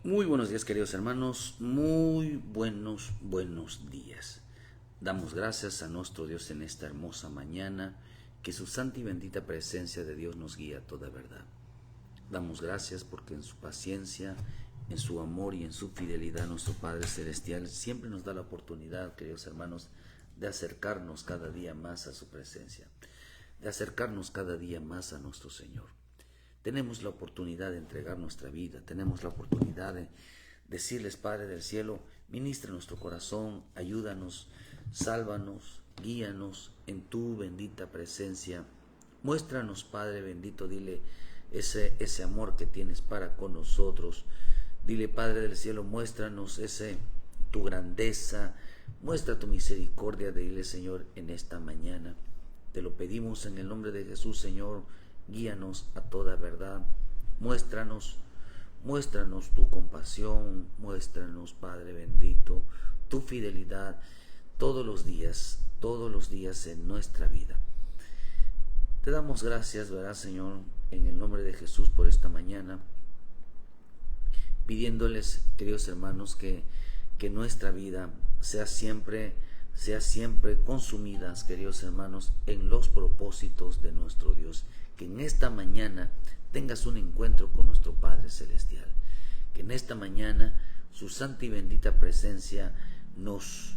Muy buenos días, queridos hermanos, muy buenos días. Damos gracias a nuestro Dios en esta hermosa mañana, que su santa y bendita presencia de Dios nos guía a toda verdad. Damos gracias porque en su paciencia, en su amor y en su fidelidad, nuestro Padre Celestial siempre nos da la oportunidad, queridos hermanos, de acercarnos cada día más a su presencia, de acercarnos cada día más a nuestro Señor. Tenemos la oportunidad de entregar nuestra vida, tenemos la oportunidad de decirles, Padre del cielo, ministra nuestro corazón, ayúdanos, sálvanos, guíanos en tu bendita presencia. Muéstranos, Padre bendito, dile ese amor que tienes para con nosotros. Dile, Padre del cielo, muéstranos tu grandeza, muestra tu misericordia, dile, Señor, en esta mañana. Te lo pedimos en el nombre de Jesús, Señor. Guíanos a toda verdad, muéstranos tu compasión, muéstranos, Padre bendito, tu fidelidad todos los días en nuestra vida. Te damos gracias, ¿verdad, Señor, en el nombre de Jesús por esta mañana, pidiéndoles, queridos hermanos, que nuestra vida sea siempre consumidas, queridos hermanos, en los propósitos de nuestro Dios. Que en esta mañana tengas un encuentro con nuestro Padre Celestial. Que en esta mañana su santa y bendita presencia nos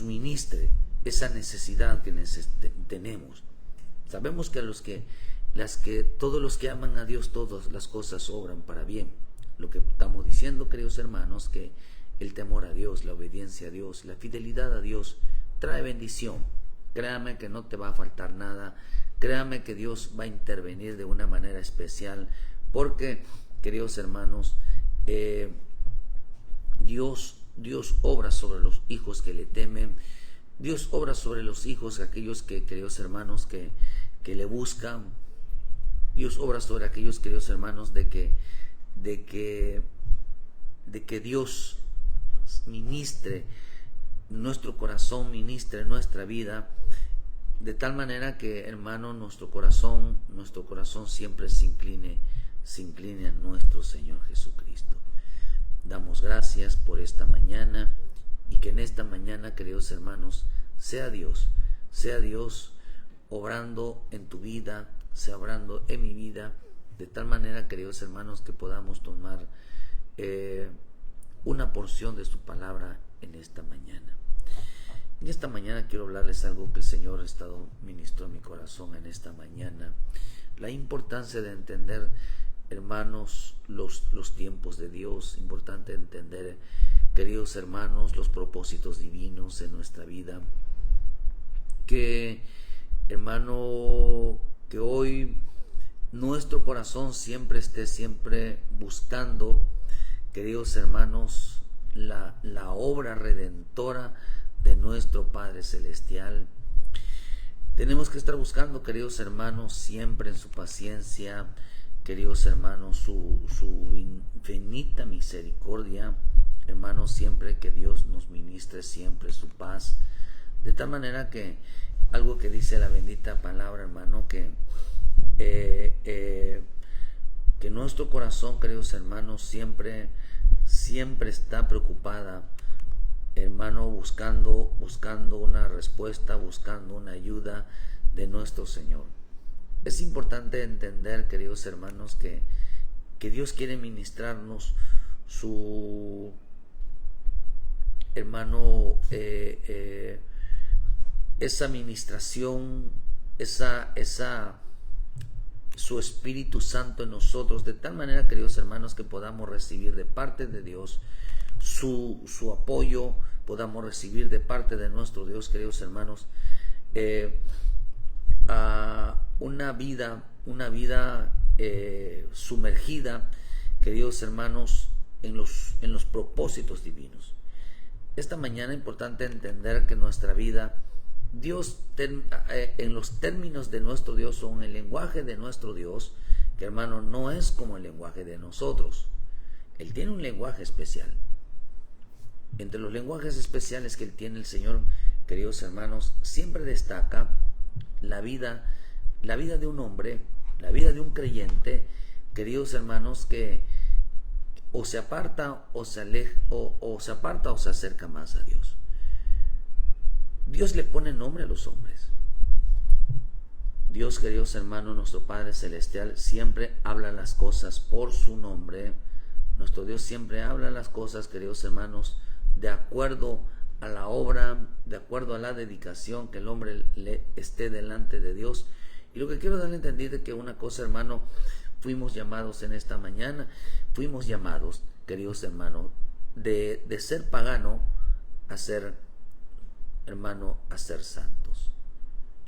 ministre esa necesidad que tenemos. Sabemos que todos los que aman a Dios, todas las cosas obran para bien. Lo que estamos diciendo, queridos hermanos, que el temor a Dios, la obediencia a Dios, la fidelidad a Dios trae bendición. Créame que no te va a faltar nada. Créame que Dios va a intervenir de una manera especial, porque, queridos hermanos, Dios obra sobre los hijos que le temen. Dios obra sobre los hijos, aquellos que, queridos hermanos, que le buscan. Dios obra sobre aquellos, queridos hermanos, de que Dios ministre nuestro corazón, ministre nuestra vida, de tal manera que, hermano, nuestro corazón siempre se incline a nuestro Señor Jesucristo. Damos gracias por esta mañana, y que en esta mañana, queridos hermanos, sea Dios obrando en tu vida, sea obrando en mi vida, de tal manera, queridos hermanos, que podamos tomar una porción de su palabra en esta mañana. En esta mañana quiero hablarles algo que el Señor ha estado ministrando en mi corazón en esta mañana. La importancia de entender, hermanos, los tiempos de Dios. Importante entender, queridos hermanos, los propósitos divinos en nuestra vida. Que, hermano, que hoy nuestro corazón siempre esté buscando, queridos hermanos, la obra redentora de nuestro Padre Celestial. Tenemos que estar buscando, queridos hermanos, siempre en su paciencia, queridos hermanos, su infinita misericordia, hermanos, siempre que Dios nos ministre siempre su paz, de tal manera que algo que dice la bendita palabra, hermano, que nuestro corazón, queridos hermanos, siempre está preocupada, hermano, buscando una respuesta, buscando una ayuda de nuestro Señor. Es importante entender, queridos hermanos, que Dios quiere ministrarnos su, hermano, esa ministración, su Espíritu Santo en nosotros, de tal manera, queridos hermanos, que podamos recibir de parte de Dios su apoyo, podamos recibir de parte de nuestro Dios, queridos hermanos, a una vida sumergida, queridos hermanos, en los propósitos divinos. Esta mañana es importante entender que nuestra vida, Dios, en los términos de nuestro Dios, o en el lenguaje de nuestro Dios, que, hermano, no es como el lenguaje de nosotros. Él tiene un lenguaje especial. Entre los lenguajes especiales que Él tiene, el Señor, queridos hermanos, siempre destaca la vida de un hombre, la vida de un creyente, queridos hermanos, que o se aparta o se aleja, o se aparta o se acerca más a Dios. Dios le pone nombre a los hombres. Dios, queridos hermanos, nuestro Padre Celestial, siempre habla las cosas por su nombre. Nuestro Dios siempre habla las cosas, queridos hermanos, de acuerdo a la obra, de acuerdo a la dedicación que el hombre le esté delante de Dios. Y lo que quiero darle a entender es que una cosa, hermano, fuimos llamados en esta mañana, fuimos llamados, queridos hermanos, de ser pagano a ser, hermano, a ser santos.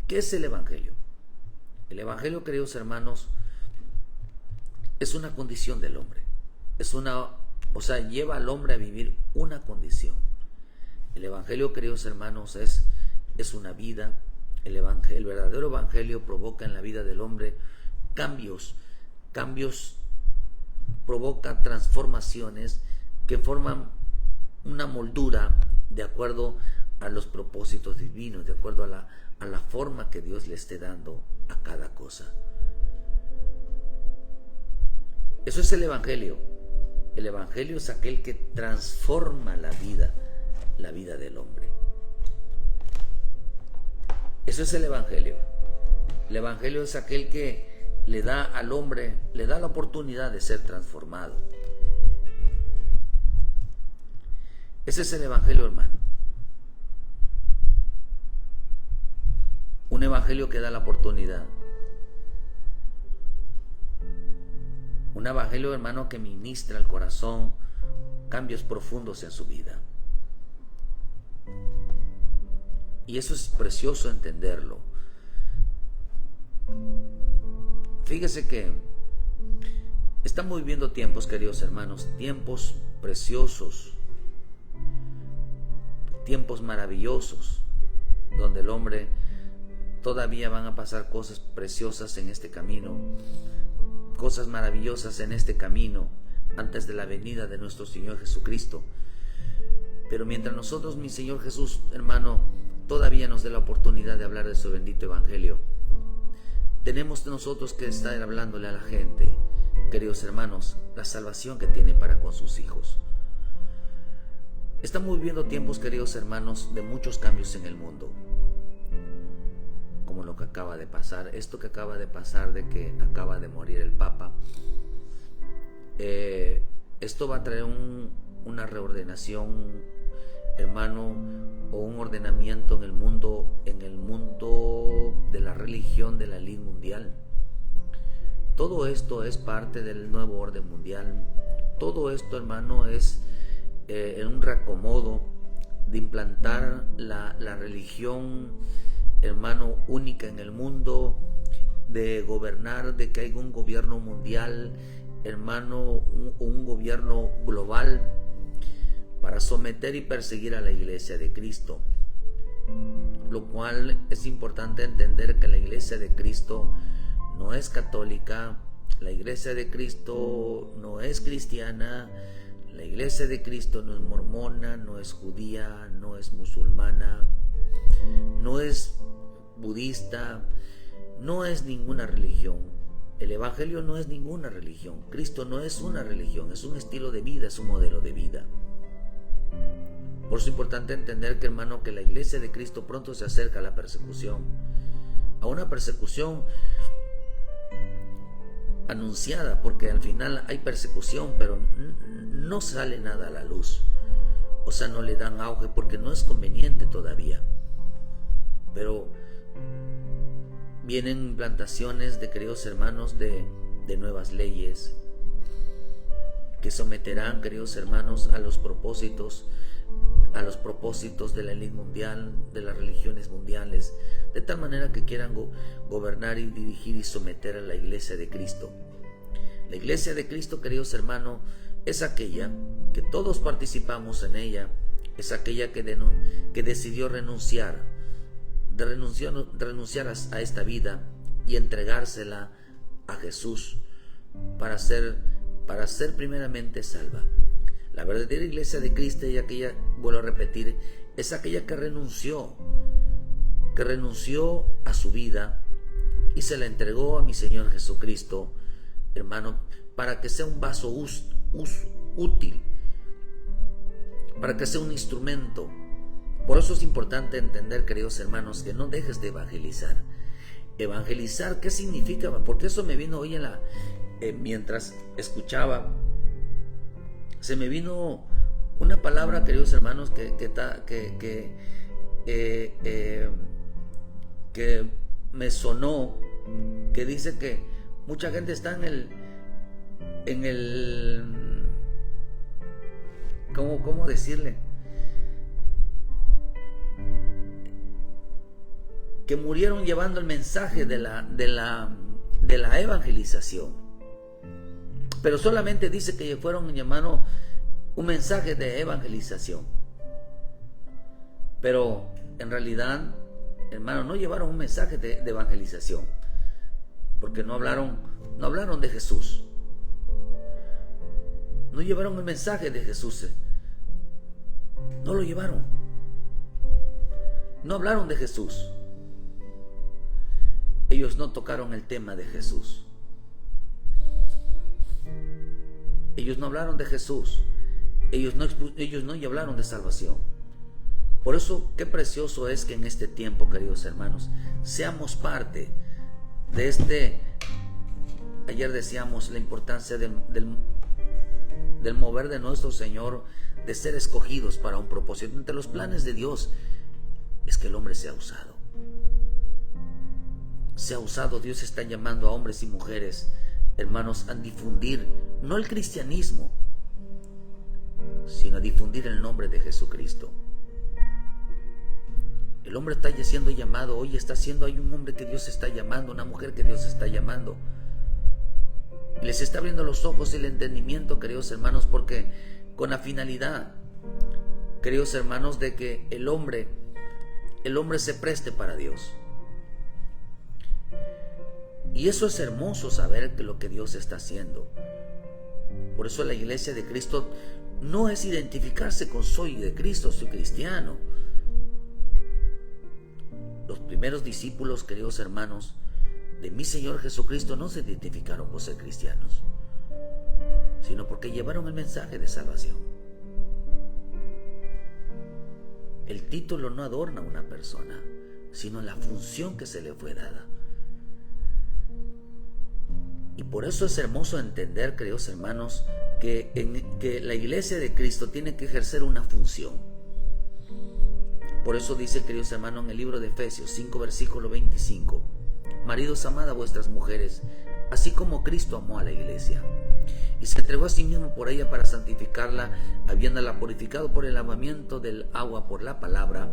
¿Qué es el Evangelio? El Evangelio, queridos hermanos, es una condición del hombre. Lleva al hombre a vivir una condición. El Evangelio, queridos hermanos, es una vida. El verdadero Evangelio provoca en la vida del hombre cambios, provoca transformaciones que forman una moldura de acuerdo a los propósitos divinos, de acuerdo a la forma que Dios le esté dando a cada cosa. Eso es el Evangelio. El Evangelio es aquel que transforma la vida del hombre. Eso es el Evangelio. El Evangelio es aquel que le da al hombre, le da la oportunidad de ser transformado. Ese es el Evangelio, hermano. Un Evangelio que da la oportunidad. Un Evangelio, hermano, que ministra al corazón cambios profundos en su vida. Y eso es precioso entenderlo. Fíjese que estamos viviendo tiempos, queridos hermanos, tiempos preciosos, tiempos maravillosos, donde el hombre todavía van a pasar cosas preciosas en este camino, cosas maravillosas en este camino antes de la venida de nuestro Señor Jesucristo. Pero mientras nosotros, mi Señor Jesús, hermano, todavía nos dé la oportunidad de hablar de su bendito Evangelio, tenemos nosotros que estar hablándole a la gente, queridos hermanos, la salvación que tiene para con sus hijos. Estamos viviendo tiempos, queridos hermanos, de muchos cambios en el mundo, como lo que acaba de pasar, esto que acaba de pasar de que acaba de morir el Papa. Esto va a traer una reordenación, hermano, o un ordenamiento en el mundo de la religión de la ley mundial. Todo esto es parte del nuevo orden mundial. Todo esto, hermano, es en un reacomodo de implantar la religión, hermano, única en el mundo, de gobernar, de que haya un gobierno mundial, hermano, un gobierno global para someter y perseguir a la Iglesia de Cristo. Lo cual es importante entender que la Iglesia de Cristo no es católica, la Iglesia de Cristo no es cristiana, la Iglesia de Cristo no es mormona, no es judía, no es musulmana, no es budista, no es ninguna religión. El Evangelio no es ninguna religión. Cristo no es una religión, es un estilo de vida, es un modelo de vida. Por eso es importante entender que, hermano, que la Iglesia de Cristo pronto se acerca a la persecución, a una persecución anunciada, porque al final hay persecución, pero no sale nada a la luz. O sea, no le dan auge porque no es conveniente todavía. Pero vienen implantaciones de, queridos hermanos, de nuevas leyes que someterán, queridos hermanos, a los propósitos de la ley mundial, de las religiones mundiales, de tal manera que quieran gobernar y dirigir y someter a la Iglesia de Cristo. La Iglesia de Cristo, queridos hermanos, es aquella que todos participamos en ella, es aquella que decidió renunciar a esta vida y entregársela a Jesús para ser primeramente salva. La verdadera Iglesia de Cristo, y aquella, vuelvo a repetir, es aquella que renunció a su vida y se la entregó a mi Señor Jesucristo, hermano, para que sea un vaso útil, para que sea un instrumento. Por eso es importante entender, queridos hermanos, que no dejes de evangelizar. Evangelizar, ¿qué significa? Porque eso me vino hoy mientras escuchaba, se me vino una palabra, queridos hermanos, que me sonó, que dice que mucha gente está ¿cómo decirle? Que murieron llevando el mensaje de la evangelización, pero solamente dice que fueron llamando un mensaje de evangelización, pero en realidad, hermano, no llevaron un mensaje de evangelización, porque no hablaron de Jesús, no llevaron el mensaje de Jesús, no lo llevaron, no hablaron de Jesús, ellos no tocaron el tema de Jesús, ellos no hablaron de Jesús, ellos no hablaron de salvación. Por eso, qué precioso es que en este tiempo, queridos hermanos, seamos parte de ayer decíamos la importancia del mover de nuestro Señor, de ser escogidos para un propósito. Entre los planes de Dios es que el hombre sea usado. Dios está llamando a hombres y mujeres, hermanos, a difundir, no el cristianismo, sino a difundir el nombre de Jesucristo. El hombre está ya siendo llamado, hoy hay un hombre que Dios está llamando, una mujer que Dios está llamando. Les está abriendo los ojos y el entendimiento, queridos hermanos, porque con la finalidad, queridos hermanos, de que el hombre se preste para Dios. Y eso es hermoso, saber que lo que Dios está haciendo. Por eso la iglesia de Cristo no es identificarse con soy de Cristo, soy cristiano. Los primeros discípulos, queridos hermanos, de mi Señor Jesucristo no se identificaron por ser cristianos, sino porque llevaron el mensaje de salvación. El título no adorna a una persona, sino la función que se le fue dada. Y por eso es hermoso entender, queridos hermanos, que la iglesia de Cristo tiene que ejercer una función. Por eso dice, queridos hermanos, en el libro de Efesios 5, versículo 25: maridos, amad a vuestras mujeres, así como Cristo amó a la iglesia, y se entregó a sí mismo por ella para santificarla, habiéndola purificado por el lavamiento del agua por la palabra,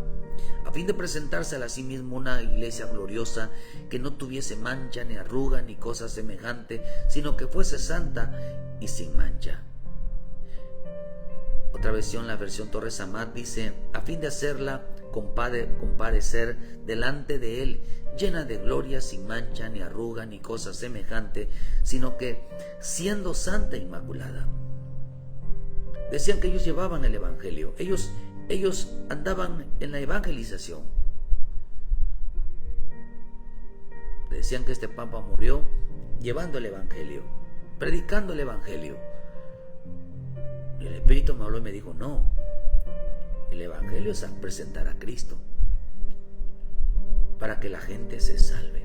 a fin de presentársela a sí mismo una iglesia gloriosa, que no tuviese mancha, ni arruga, ni cosa semejante, sino que fuese santa y sin mancha. Otra versión, la versión Torres Amat, dice: a fin de hacerla comparecer delante de él, llena de gloria, sin mancha, ni arruga, ni cosa semejante, sino que siendo santa e inmaculada. Decían que ellos llevaban el evangelio, ellos andaban en la evangelización. Decían que este papa murió llevando el evangelio, predicando el evangelio. Y el Espíritu me habló y me dijo: no, el evangelio es presentar a Cristo para que la gente se salve.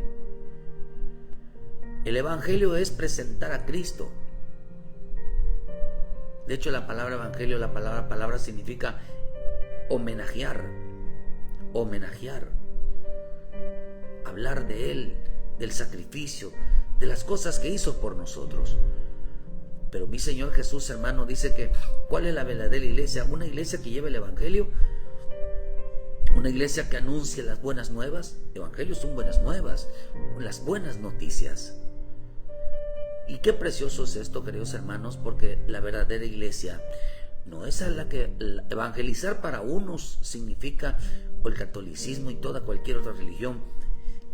El evangelio es presentar a Cristo. De hecho, la palabra evangelio, la palabra significa homenajear, hablar de Él, del sacrificio, de las cosas que hizo por nosotros. Pero mi Señor Jesús, hermano, dice que ¿cuál es la verdadera iglesia? Una iglesia que lleva el evangelio, una iglesia que anuncia las buenas nuevas. Evangelios son buenas nuevas, las buenas noticias. Y qué precioso es esto, queridos hermanos, porque la verdadera iglesia no es a la que evangelizar para unos significa, o el catolicismo y toda cualquier otra religión.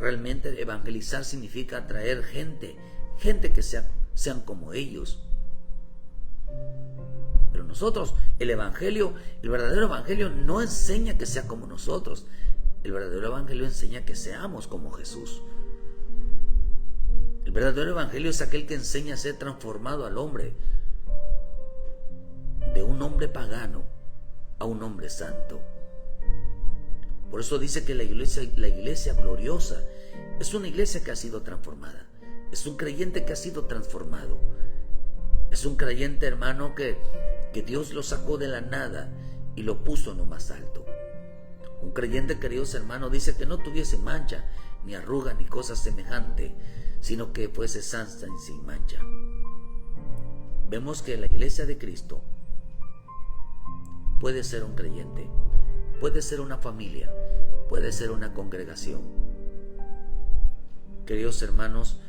Realmente evangelizar significa atraer gente que sean como ellos. Pero nosotros, el verdadero evangelio no enseña que sea como nosotros. El verdadero evangelio enseña que seamos como Jesús. El verdadero evangelio es aquel que enseña a ser transformado al hombre. hombre pagano a un hombre santo. Por eso dice que la iglesia gloriosa es una iglesia que ha sido transformada. Es un creyente que ha sido transformado. Es un creyente, hermano, que Dios lo sacó de la nada y lo puso en lo más alto. Un creyente, queridos hermanos, dice que no tuviese mancha, ni arruga, ni cosa semejante, sino que fuese santa y sin mancha. Vemos que la iglesia de Cristo puede ser un creyente, puede ser una familia, puede ser una congregación. Queridos hermanos,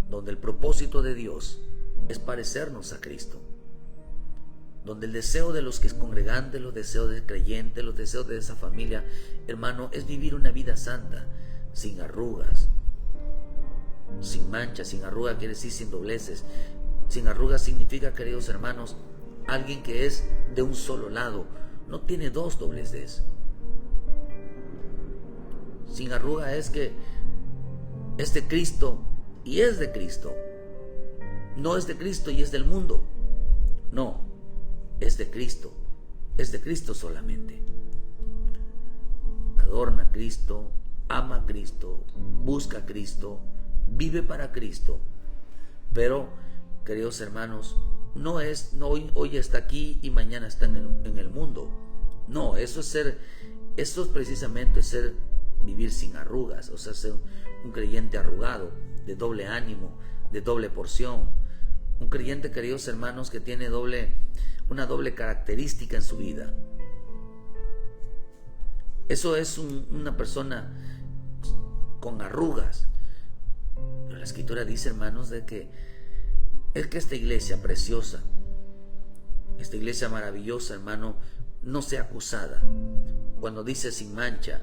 donde el propósito de Dios es parecernos a Cristo, donde el deseo de los que es congregantes, los deseos del creyente, los deseos de esa familia, hermano, es vivir una vida santa, sin arrugas, sin manchas. Sin arruga quiere decir sin dobleces. Sin arrugas significa, queridos hermanos, alguien que es de un solo lado, no tiene dos dobleces. Sin arruga es que es de Cristo y es de Cristo. No es de Cristo y es del mundo. No, es de Cristo solamente. Adorna a Cristo, ama a Cristo, busca a Cristo, vive para Cristo. Pero, queridos hermanos, no es hoy está aquí y mañana está en el mundo. No, eso es precisamente vivir sin arrugas, o sea, ser un creyente arrugado, de doble ánimo, de doble porción. Un creyente, queridos hermanos, que tiene una doble característica en su vida. Eso es una persona con arrugas. Pero la Escritura dice, hermanos, de que esta iglesia preciosa, esta iglesia maravillosa, hermano, no sea acusada. Cuando dice sin mancha,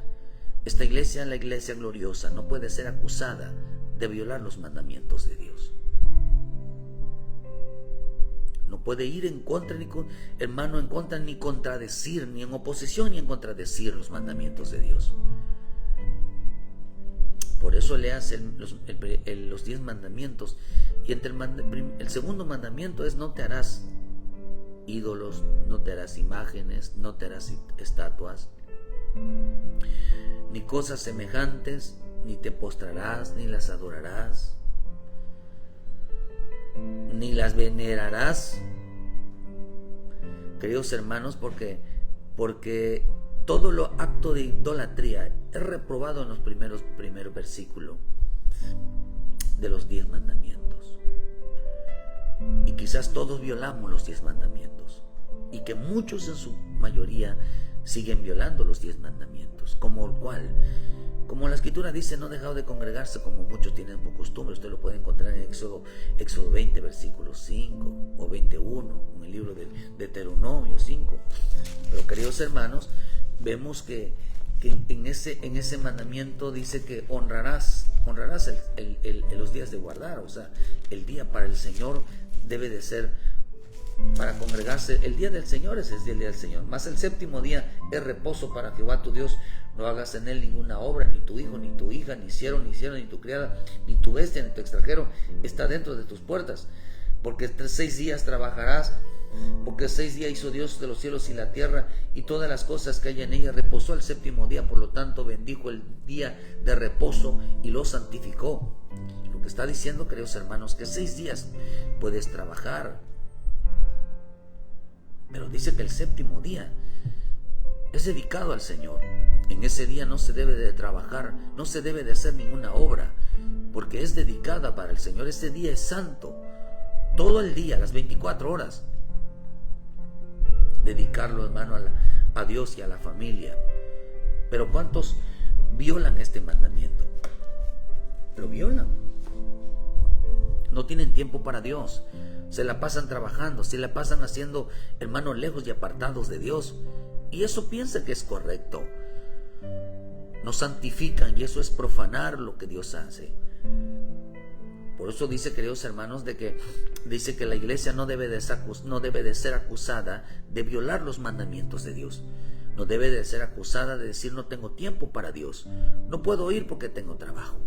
esta iglesia, la iglesia gloriosa, no puede ser acusada de violar los mandamientos de Dios. No puede ir en contra, ni contradecir, ni en oposición, ni en contradecir los mandamientos de Dios. Por eso leas los 10 mandamientos. Y entre el segundo mandamiento es: no te harás ídolos, no te harás imágenes, no te harás estatuas, ni cosas semejantes, ni te postrarás, ni las adorarás, ni las venerarás. Queridos hermanos, porque todo lo acto de idolatría es reprobado en los primeros versículos de los 10 mandamientos. Y quizás todos violamos los 10 mandamientos, y que muchos en su mayoría siguen violando los 10 mandamientos, como la Escritura dice: no dejado de congregarse como muchos tienen por costumbre. Usted lo puede encontrar en Éxodo 20, versículo 5 o 21, en el libro de Deuteronomio 5. Pero, queridos hermanos, vemos que en ese mandamiento dice que honrarás los días de guardar. O sea, el día para el Señor debe de ser para congregarse. El día del Señor es el día del Señor. Mas el séptimo día es reposo para Jehová tu Dios. No hagas en él ninguna obra, ni tu hijo, ni tu hija, ni siervo, ni tu criada, ni tu bestia, ni tu extranjero está dentro de tus puertas. Porque 6 días trabajarás, porque 6 días hizo Dios de los cielos y la tierra y todas las cosas que hay en ella. Reposó el séptimo día, por lo tanto bendijo el día de reposo y lo santificó. Lo que está diciendo, queridos hermanos, que 6 días puedes trabajar, pero dice que el séptimo día es dedicado al Señor. En ese día no se debe de trabajar, no se debe de hacer ninguna obra, porque es dedicada para el Señor. Ese día es santo. Todo el día, las 24 horas, dedicarlo, hermano, a Dios y a la familia. Pero ¿cuántos violan este mandamiento? Lo violan. No tienen tiempo para Dios. Se la pasan trabajando, se la pasan haciendo, hermanos, lejos y apartados de Dios. Y eso piensa que es correcto. Nos santifican, y eso es profanar lo que Dios hace. Por eso dice, queridos hermanos, dice que la iglesia no debe de ser acusada de violar los mandamientos de Dios. No debe de ser acusada de decir: no tengo tiempo para Dios, no puedo ir porque tengo trabajo,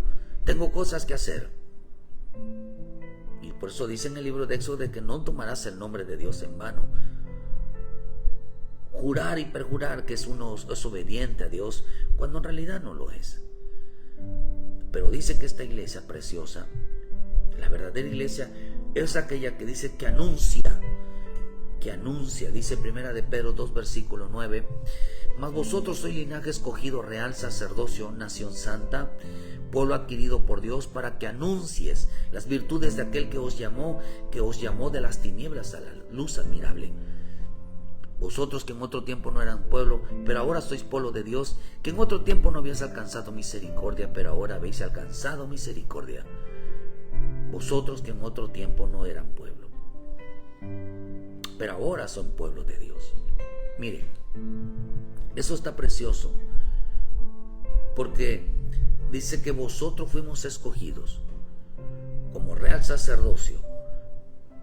tengo cosas que hacer. Y por eso dice en el libro de Éxodo de que no tomarás el nombre de Dios en vano. jurar y perjurar que uno es obediente a Dios, cuando en realidad no lo es. Pero dice que esta iglesia preciosa, la verdadera iglesia, es aquella que dice que anuncia, dice Primera de Pedro 2, versículo 9, mas vosotros sois linaje escogido, real sacerdocio, nación santa, pueblo adquirido por Dios, para que anuncies las virtudes de aquel que os llamó de las tinieblas a la luz admirable. Vosotros que en otro tiempo no eran pueblo, pero ahora sois pueblo de Dios, que en otro tiempo no habéis alcanzado misericordia, pero ahora habéis alcanzado misericordia. Vosotros que en otro tiempo no eran pueblo, pero ahora son pueblo de Dios. Miren, eso está precioso, porque dice que vosotros fuimos escogidos como real sacerdocio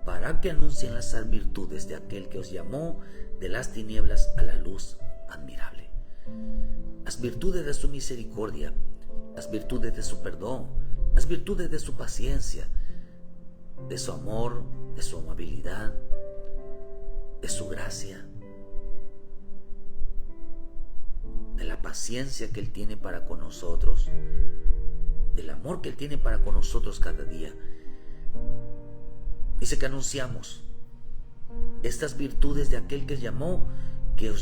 para que anuncien las virtudes de aquel que os llamó de las tinieblas a la luz admirable. Las virtudes de su misericordia, las virtudes de su perdón, las virtudes de su paciencia, de su amor, de su amabilidad, de su gracia, de la paciencia que Él tiene para con nosotros, del amor que Él tiene para con nosotros cada día. Dice que anunciamos estas virtudes de aquel que os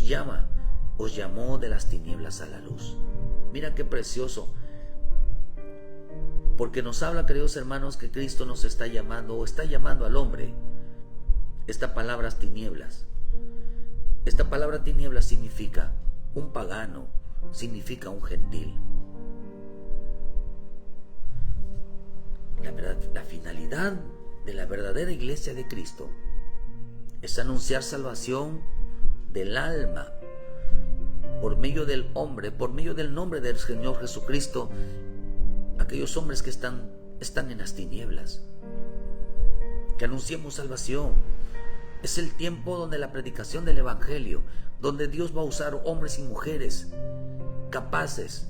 llamó de las tinieblas a la luz. Mira qué precioso, porque nos habla, queridos hermanos, que Cristo nos está llamando, o está llamando al hombre. Esta palabra tinieblas significa un pagano, significa un gentil. La finalidad de la verdadera iglesia de Cristo es anunciar salvación del alma por medio del hombre, por medio del nombre del Señor Jesucristo, aquellos hombres que están en las tinieblas. Que anunciemos salvación. Es el tiempo donde la predicación del Evangelio, donde Dios va a usar hombres y mujeres capaces,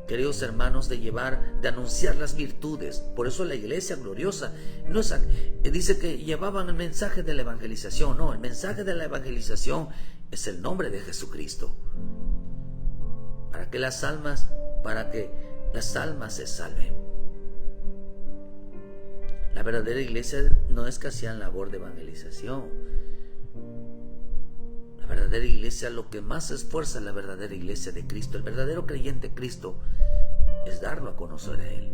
queridos hermanos, de anunciar las virtudes. Por eso la iglesia gloriosa dice que llevaban el mensaje de la evangelización. No, el mensaje de la evangelización es el nombre de Jesucristo, para que las almas se salven. La verdadera iglesia no es que hacían labor de evangelización. La verdadera iglesia, lo que más esfuerza la verdadera iglesia de Cristo, el verdadero creyente de Cristo, es darlo a conocer a Él,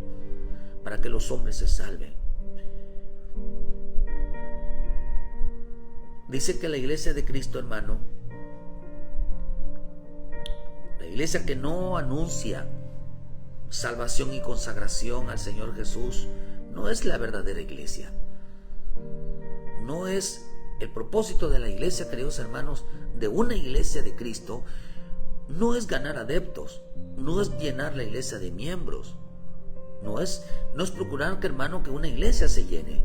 para que los hombres se salven. Dice que la iglesia de Cristo, hermano, la iglesia que no anuncia salvación y consagración al Señor Jesús, no es la verdadera iglesia. No es el propósito de la iglesia, queridos hermanos, de una iglesia de Cristo. No es ganar adeptos, no es llenar la iglesia de miembros, no es procurar, hermano, que una iglesia se llene.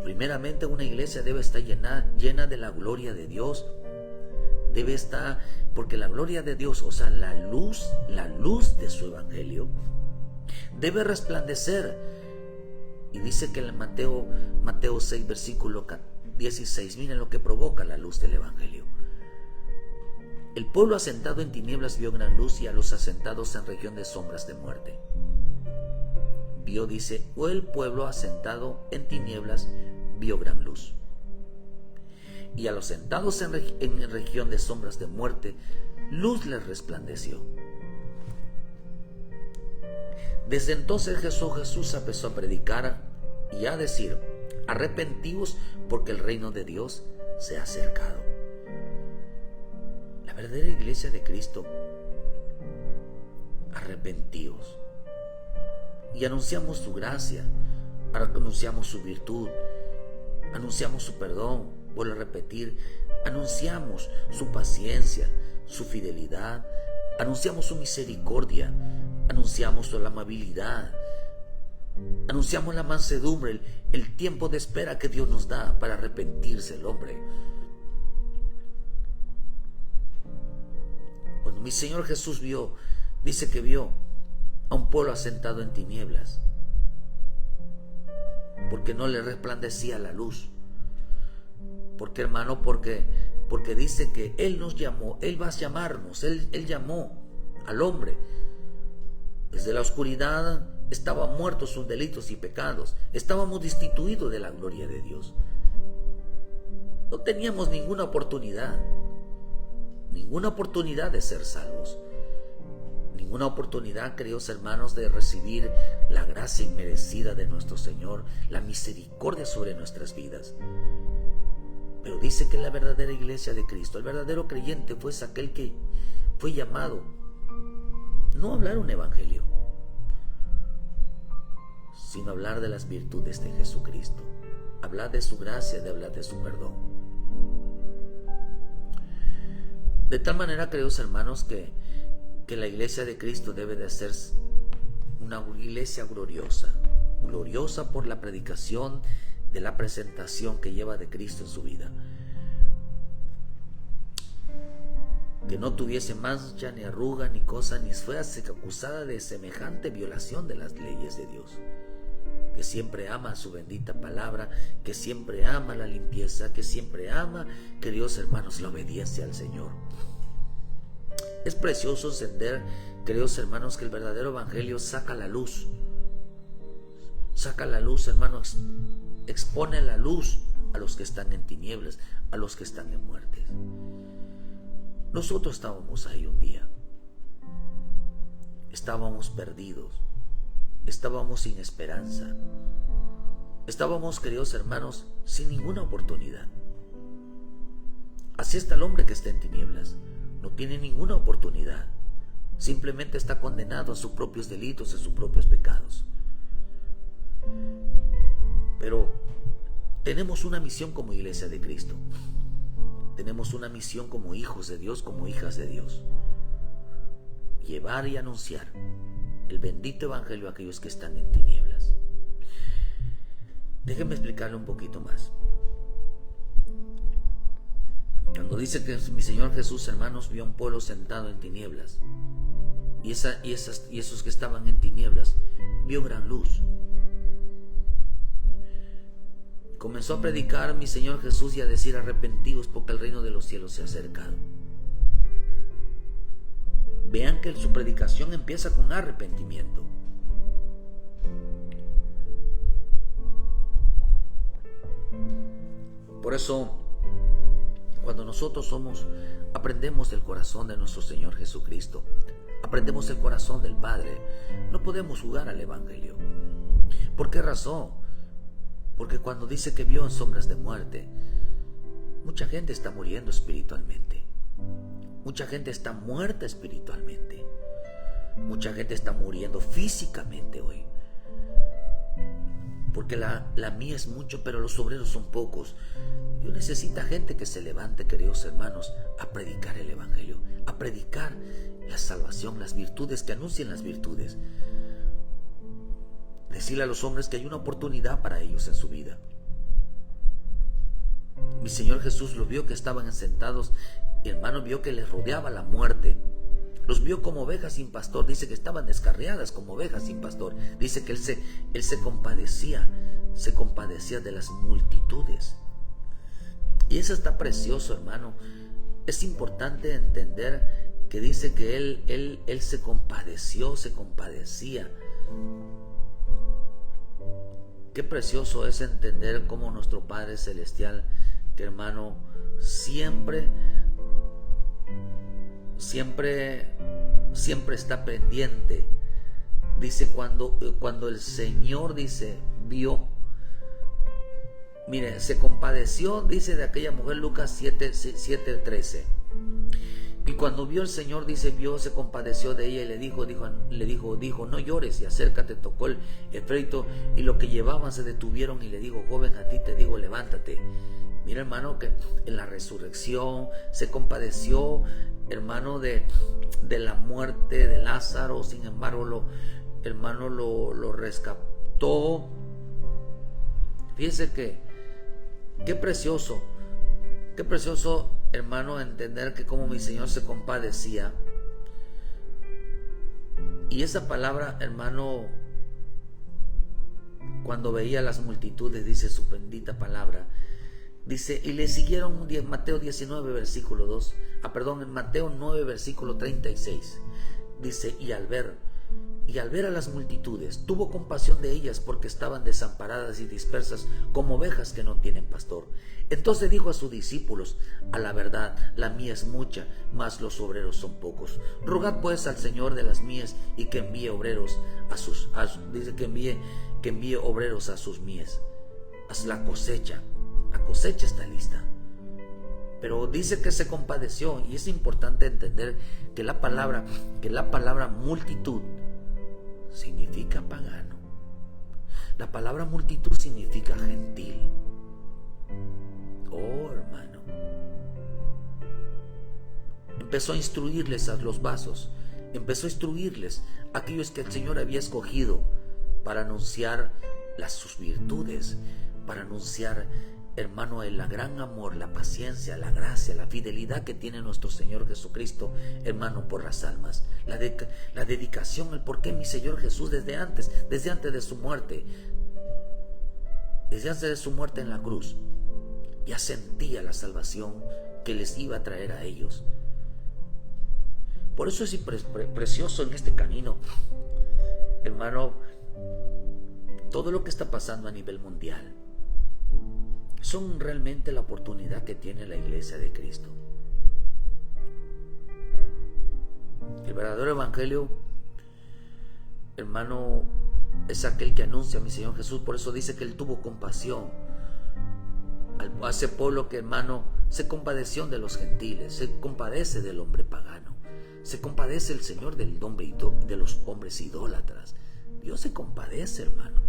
Primeramente, una iglesia debe estar llena de la gloria de Dios. Debe estar, porque la gloria de Dios, o sea, la luz de su evangelio, debe resplandecer. Y dice que en Mateo 6, versículo 16, miren lo que provoca la luz del evangelio. El pueblo asentado en tinieblas vio gran luz, y a los asentados en región de sombras de muerte. Dice, o el pueblo asentado en tinieblas vio gran luz. Y a los sentados en región de sombras de muerte, luz les resplandeció. Desde entonces Jesús empezó a predicar y a decir: arrepentíos, porque el reino de Dios se ha acercado. La verdadera iglesia de Cristo, arrepentíos. Y anunciamos su gracia, anunciamos su virtud, anunciamos su perdón. Vuelvo a repetir, anunciamos su paciencia, su fidelidad, anunciamos su misericordia, anunciamos su amabilidad, anunciamos la mansedumbre, el tiempo de espera que Dios nos da para arrepentirse el hombre. Cuando mi Señor Jesús dice que vio a un pueblo asentado en tinieblas, porque no le resplandecía la luz. Porque, hermano, porque porque dice que Él nos llamó, Él va a llamarnos, Él llamó al hombre. Desde la oscuridad estaban muertos sus delitos y pecados, estábamos destituidos de la gloria de Dios. No teníamos ninguna oportunidad de ser salvos, ninguna oportunidad, queridos hermanos, de recibir la gracia inmerecida de nuestro Señor, la misericordia sobre nuestras vidas. Pero dice que la verdadera iglesia de Cristo, el verdadero creyente, fue aquel que fue llamado no a hablar un evangelio, sino a hablar de las virtudes de Jesucristo, hablar de su gracia, de hablar de su perdón. De tal manera, queridos hermanos, que la iglesia de Cristo debe de ser una iglesia gloriosa por la predicación de la presentación que lleva de Cristo en su vida. Que no tuviese mancha, ni arruga, ni cosa, ni fuese acusada de semejante violación de las leyes de Dios. Que siempre ama su bendita palabra, que siempre ama la limpieza, que siempre ama, queridos hermanos, la obediencia al Señor. Es precioso entender, queridos hermanos, que el verdadero evangelio saca la luz, hermanos, expone la luz a los que están en tinieblas, a los que están en muerte. Nosotros estábamos ahí un día, estábamos perdidos, estábamos sin esperanza, estábamos, queridos hermanos, sin ninguna oportunidad. Así está el hombre que está en tinieblas, no tiene ninguna oportunidad, simplemente está condenado a sus propios delitos, a sus propios pecados. Pero tenemos una misión como iglesia de Cristo, tenemos una misión como hijos de Dios, como hijas de Dios: llevar y anunciar el bendito evangelio a aquellos que están en tinieblas. Déjenme explicarle un poquito más. Cuando dice que mi Señor Jesús, hermanos, vio a un pueblo sentado en tinieblas, y esos que estaban en tinieblas, vio gran luz. Comenzó a predicar mi Señor Jesús y a decir: arrepentidos, porque el reino de los cielos se ha acercado. Vean que su predicación empieza con arrepentimiento. Por eso, cuando nosotros aprendemos del corazón de nuestro Señor Jesucristo, aprendemos el corazón del Padre, no podemos jugar al evangelio. ¿Por qué razón? Porque cuando dice que vio en sombras de muerte, mucha gente está muriendo espiritualmente. Mucha gente está muerta espiritualmente. Mucha gente está muriendo físicamente hoy. Porque la mía es mucho, pero los obreros son pocos. Dios necesita gente que se levante, queridos hermanos, a predicar el evangelio, a predicar la salvación, las virtudes, que anuncien las virtudes. Decirle a los hombres que hay una oportunidad para ellos en su vida. Mi Señor Jesús los vio que estaban sentados, y hermano, vio que les rodeaba la muerte. Los vio como ovejas sin pastor. Dice que estaban descarriadas como ovejas sin pastor. Dice que él se compadecía de las multitudes. Y eso está precioso, hermano. Es importante entender que dice que él se compadecía. Qué precioso es entender cómo nuestro Padre Celestial, que hermano, siempre está pendiente. Dice cuando el Señor vio, mire, se compadeció, dice, de aquella mujer, Lucas 7:13. Y cuando vio el Señor, se compadeció de ella y le dijo, no llores, y acércate, tocó el féretro, y lo que llevaban se detuvieron, y le dijo, joven, a ti te digo, levántate. Mira, hermano, que en la resurrección se compadeció, hermano, de la muerte de Lázaro. Sin embargo, lo rescató. Fíjense que qué precioso, hermano, entender que como mi Señor se compadecía. Y esa palabra, hermano, cuando veía las multitudes, dice su bendita palabra, Dice, y le siguieron Mateo 19, versículo 2. En Mateo 9, versículo 36. Dice, y al ver a las multitudes, tuvo compasión de ellas porque estaban desamparadas y dispersas como ovejas que no tienen pastor. Entonces dijo a sus discípulos, a la verdad, la mies es mucha, mas los obreros son pocos. Rogad pues al Señor de las mies y que envíe obreros que envíe obreros a sus mies. Haz la cosecha está lista. Pero dice que se compadeció, y es importante entender que la palabra multitud significa pagano. La palabra multitud significa gentil. Oh, hermano. Empezó a instruirles a los vasos, empezó a instruirles a aquellos que el Señor había escogido para anunciar sus virtudes, para anunciar, hermano, el gran amor, la paciencia, la gracia, la fidelidad que tiene nuestro Señor Jesucristo, hermano, por las almas, la dedicación, el por qué mi Señor Jesús desde antes de su muerte, en la cruz, ya sentía la salvación que les iba a traer a ellos. Por eso es precioso en este camino, hermano, todo lo que está pasando a nivel mundial. Son realmente la oportunidad que tiene la iglesia de Cristo. El verdadero evangelio, hermano, es aquel que anuncia a mi Señor Jesús. Por eso dice que Él tuvo compasión a ese pueblo que, hermano, se compadeció de los gentiles, se compadece del hombre pagano, se compadece el Señor de los hombres idólatras. Dios se compadece, hermano.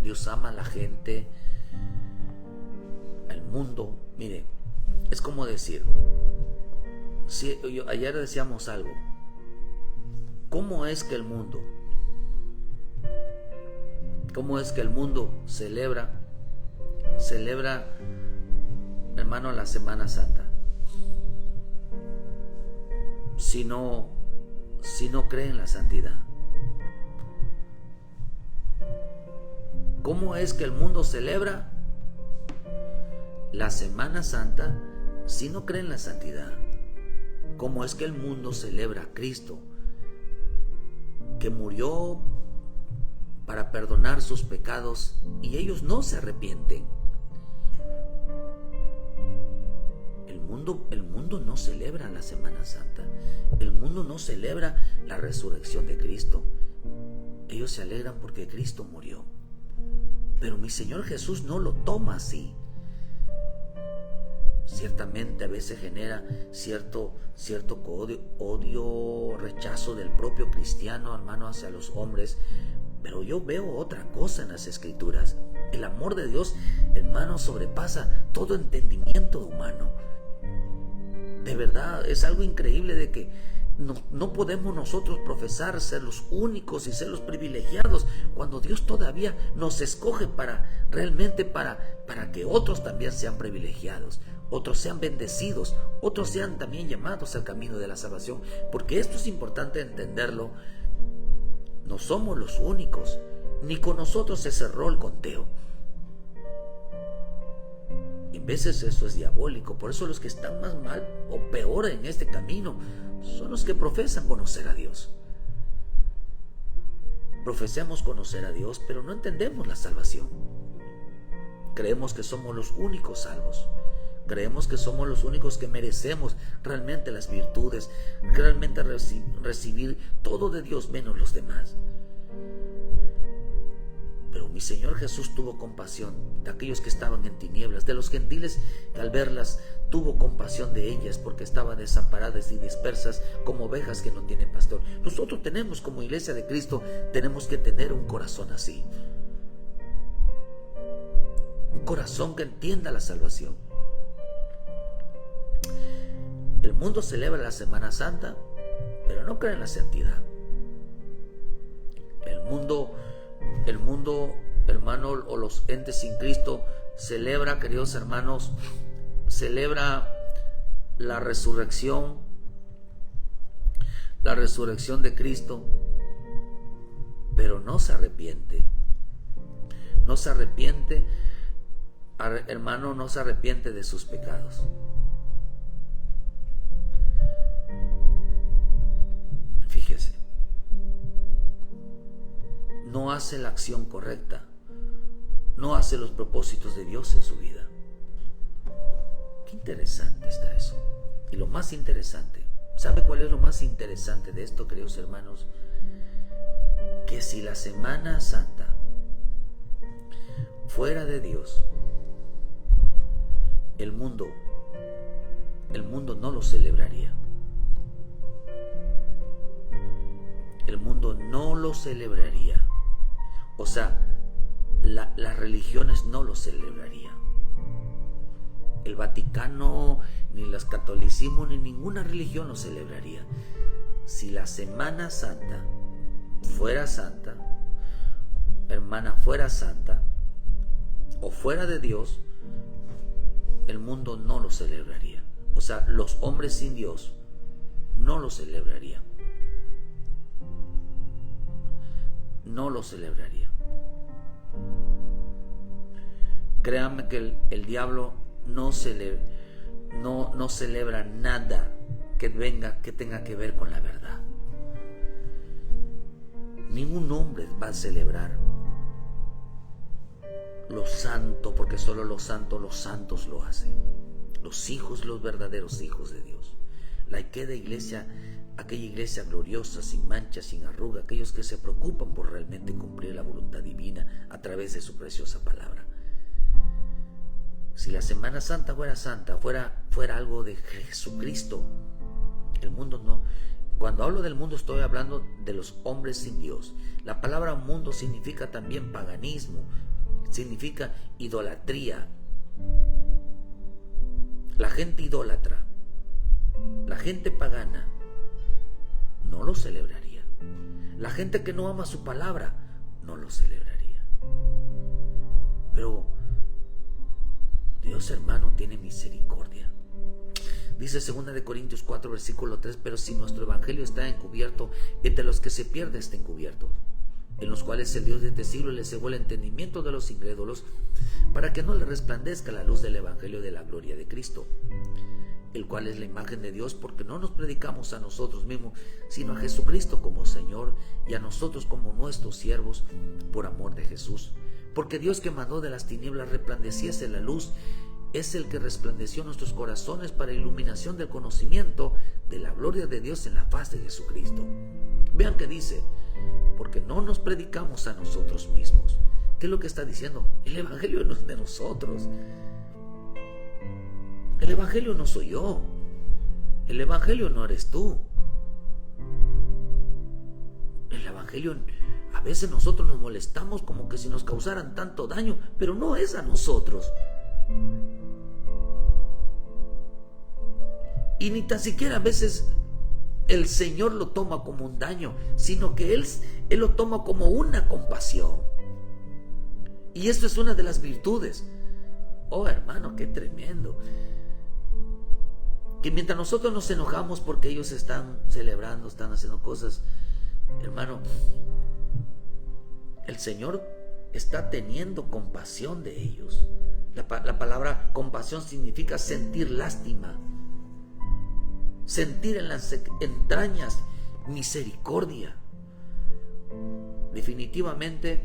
Dios ama a la gente, al mundo. Mire, es como decir, ayer decíamos algo, ¿cómo es que el mundo celebra, hermano, la Semana Santa? Si no cree en la santidad. ¿Cómo es que el mundo celebra la Semana Santa si no cree en la santidad? ¿Cómo es que el mundo celebra a Cristo, que murió para perdonar sus pecados y ellos no se arrepienten? El mundo no celebra la Semana Santa. El mundo no celebra la resurrección de Cristo. Ellos se alegran porque Cristo murió. Pero mi Señor Jesús no lo toma así. Ciertamente a veces genera cierto odio, rechazo del propio cristiano, hermano, hacia los hombres. Pero yo veo otra cosa en las Escrituras. El amor de Dios, hermano, sobrepasa todo entendimiento humano. De verdad, es algo increíble de que no podemos nosotros profesar ser los únicos y ser los privilegiados cuando Dios todavía nos escoge realmente para que otros también sean privilegiados, otros sean bendecidos, otros sean también llamados al camino de la salvación. Porque esto es importante entenderlo. No somos los únicos, ni con nosotros ese rol conteo. En veces eso es diabólico. Por eso los que están más mal o peor en este camino son los que profesan conocer a Dios. Profesamos conocer a Dios, pero no entendemos la salvación. Creemos que somos los únicos salvos. Creemos que somos los únicos que merecemos realmente las virtudes, realmente recibir todo de Dios menos los demás. Pero mi Señor Jesús tuvo compasión de aquellos que estaban en tinieblas, de los gentiles que al verlas tuvo compasión de ellas porque estaban desamparadas y dispersas como ovejas que no tienen pastor. Nosotros tenemos, como iglesia de Cristo, tenemos que tener un corazón así. Un corazón que entienda la salvación. El mundo celebra la Semana Santa, pero no cree en la santidad. El mundo, hermano, o los entes sin Cristo celebra, queridos hermanos, celebra la resurrección de Cristo, pero no se arrepiente. No se arrepiente, hermano, no se arrepiente de sus pecados. Fíjese, no hace la acción correcta, no hace los propósitos de Dios en su vida. Qué interesante está eso. Y lo más interesante, ¿sabe cuál es lo más interesante de esto, queridos hermanos? Que si la Semana Santa fuera de Dios, el mundo no lo celebraría. El mundo no lo celebraría. O sea, las religiones no lo celebrarían. El Vaticano, ni los catolicismos, ni ninguna religión lo celebraría. Si la Semana Santa fuera santa, hermana, fuera santa o fuera de Dios, el mundo no lo celebraría. O sea, los hombres sin Dios no lo celebrarían. No lo celebraría. Créanme que el diablo no celebra nada que tenga que ver con la verdad. Ningún hombre va a celebrar lo santo, porque solo los santos lo hacen. Los hijos, los verdaderos hijos de Dios. Aquella iglesia gloriosa, sin mancha, sin arruga, aquellos que se preocupan por realmente cumplir la voluntad divina a través de su preciosa palabra. Si la Semana Santa fuera santa, fuera algo de Jesucristo, el mundo no. Cuando hablo del mundo estoy hablando de los hombres sin Dios. La palabra mundo significa también paganismo, significa idolatría. La gente idólatra, la gente pagana, no lo celebraría. La gente que no ama su palabra, no lo celebraría. Pero Dios, hermano, tiene misericordia. Dice 2 Corintios 4, versículo 3, pero si nuestro evangelio está encubierto, entre los que se pierden está encubierto, en los cuales el Dios de este siglo les cegó el entendimiento de los incrédulos, para que no les resplandezca la luz del evangelio de la gloria de Cristo, el cual es la imagen de Dios, porque no nos predicamos a nosotros mismos, sino a Jesucristo como Señor, y a nosotros como nuestros siervos, por amor de Jesús. Porque Dios, que mandó de las tinieblas resplandeciese la luz, es el que resplandeció nuestros corazones para iluminación del conocimiento de la gloria de Dios en la faz de Jesucristo. Vean que dice, porque no nos predicamos a nosotros mismos. ¿Qué es lo que está diciendo? El evangelio no es de nosotros. El evangelio no soy yo. El evangelio no eres tú. El evangelio, a veces nosotros nos molestamos como que si nos causaran tanto daño, pero no es a nosotros. Y ni tan siquiera a veces el Señor lo toma como un daño, sino que Él lo toma como una compasión. Y esto es una de las virtudes. Oh, hermano, qué tremendo. Que mientras nosotros nos enojamos porque ellos están celebrando, están haciendo cosas, hermano, el Señor está teniendo compasión de ellos. La palabra compasión significa sentir lástima, sentir en las entrañas misericordia. Definitivamente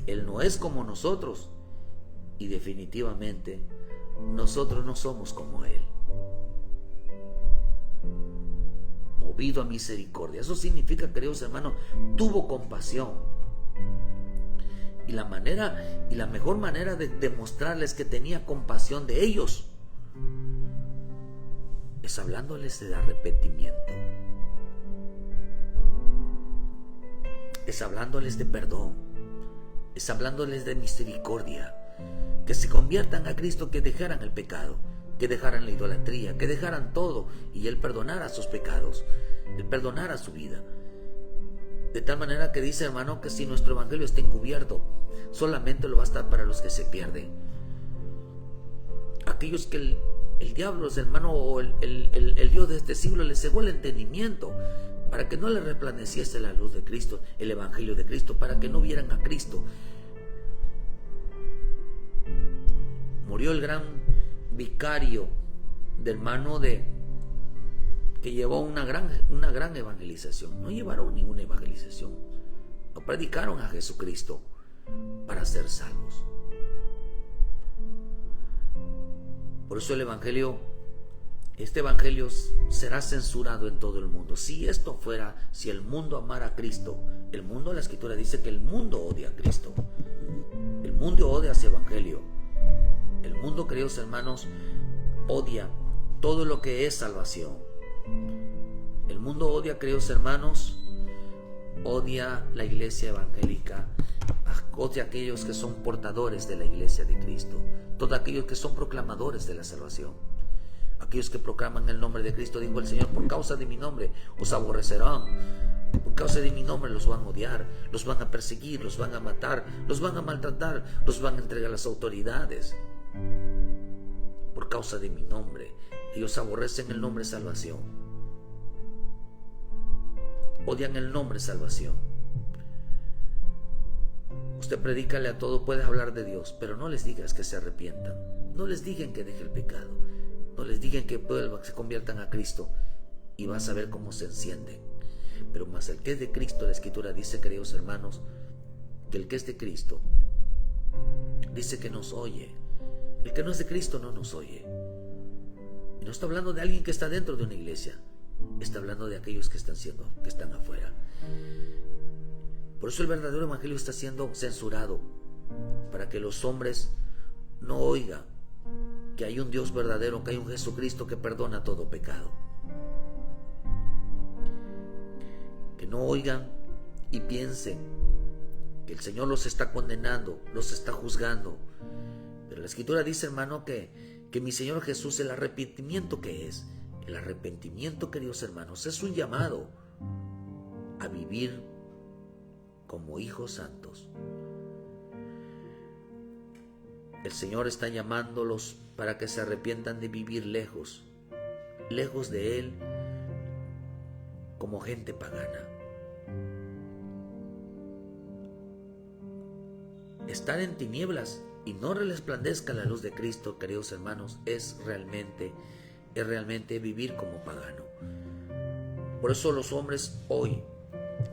Él no es como nosotros, y definitivamente nosotros no somos como Él. Movido a misericordia, eso significa, queridos hermanos, tuvo compasión. Y la mejor manera de demostrarles que tenía compasión de ellos es hablándoles de arrepentimiento, es hablándoles de perdón, es hablándoles de misericordia, que se conviertan a Cristo, que dejaran el pecado, que dejaran la idolatría, que dejaran todo, y Él perdonara sus pecados, Él perdonara su vida. De tal manera que dice, hermano, que si nuestro evangelio está encubierto, solamente lo va a estar para los que se pierden. Aquellos que el diablo, hermano, o el Dios de este siglo les cegó el entendimiento para que no les resplandeciese la luz de Cristo, el evangelio de Cristo, para que no vieran a Cristo. murió el gran vicario del hermano que llevó una gran evangelización. No llevaron ninguna evangelización, no predicaron a Jesucristo para ser salvos. Por eso este evangelio será censurado en todo el mundo. Si el mundo amara a Cristo, la Escritura dice que el mundo odia a Cristo. El mundo odia ese evangelio. El mundo, queridos hermanos, odia todo lo que es salvación. El mundo odia, queridos hermanos, odia la iglesia evangélica, odia a aquellos que son portadores de la iglesia de Cristo, todos aquellos que son proclamadores de la salvación, aquellos que proclaman el nombre de Cristo. Dijo el Señor: por causa de mi nombre os aborrecerán, por causa de mi nombre los van a odiar, los van a perseguir, los van a matar, los van a maltratar, los van a entregar a las autoridades. Por causa de mi nombre, ellos aborrecen el nombre salvación, odian el nombre salvación. Usted predícale a todo, puedes hablar de Dios, pero no les digas que se arrepientan, no les digan que deje el pecado, no les digan que se conviertan a Cristo, y vas a ver cómo se enciende. Pero más el que es de Cristo, la Escritura dice, queridos hermanos, que el que es de Cristo dice que nos oye. El que no es de Cristo no nos oye. Y no está hablando de alguien que está dentro de una iglesia, está hablando de aquellos que están afuera. Por eso el verdadero evangelio está siendo censurado, para que los hombres no oigan que hay un Dios verdadero, que hay un Jesucristo que perdona todo pecado. Que no oigan y piensen que el Señor los está condenando, los está juzgando. Pero la Escritura dice, hermano, que mi Señor Jesús, el arrepentimiento que es, el arrepentimiento, queridos hermanos, es un llamado a vivir como hijos santos. El Señor está llamándolos para que se arrepientan de vivir lejos de Él, como gente pagana. Estar en tinieblas y no resplandezca la luz de Cristo, queridos hermanos, es realmente vivir como pagano. Por eso los hombres hoy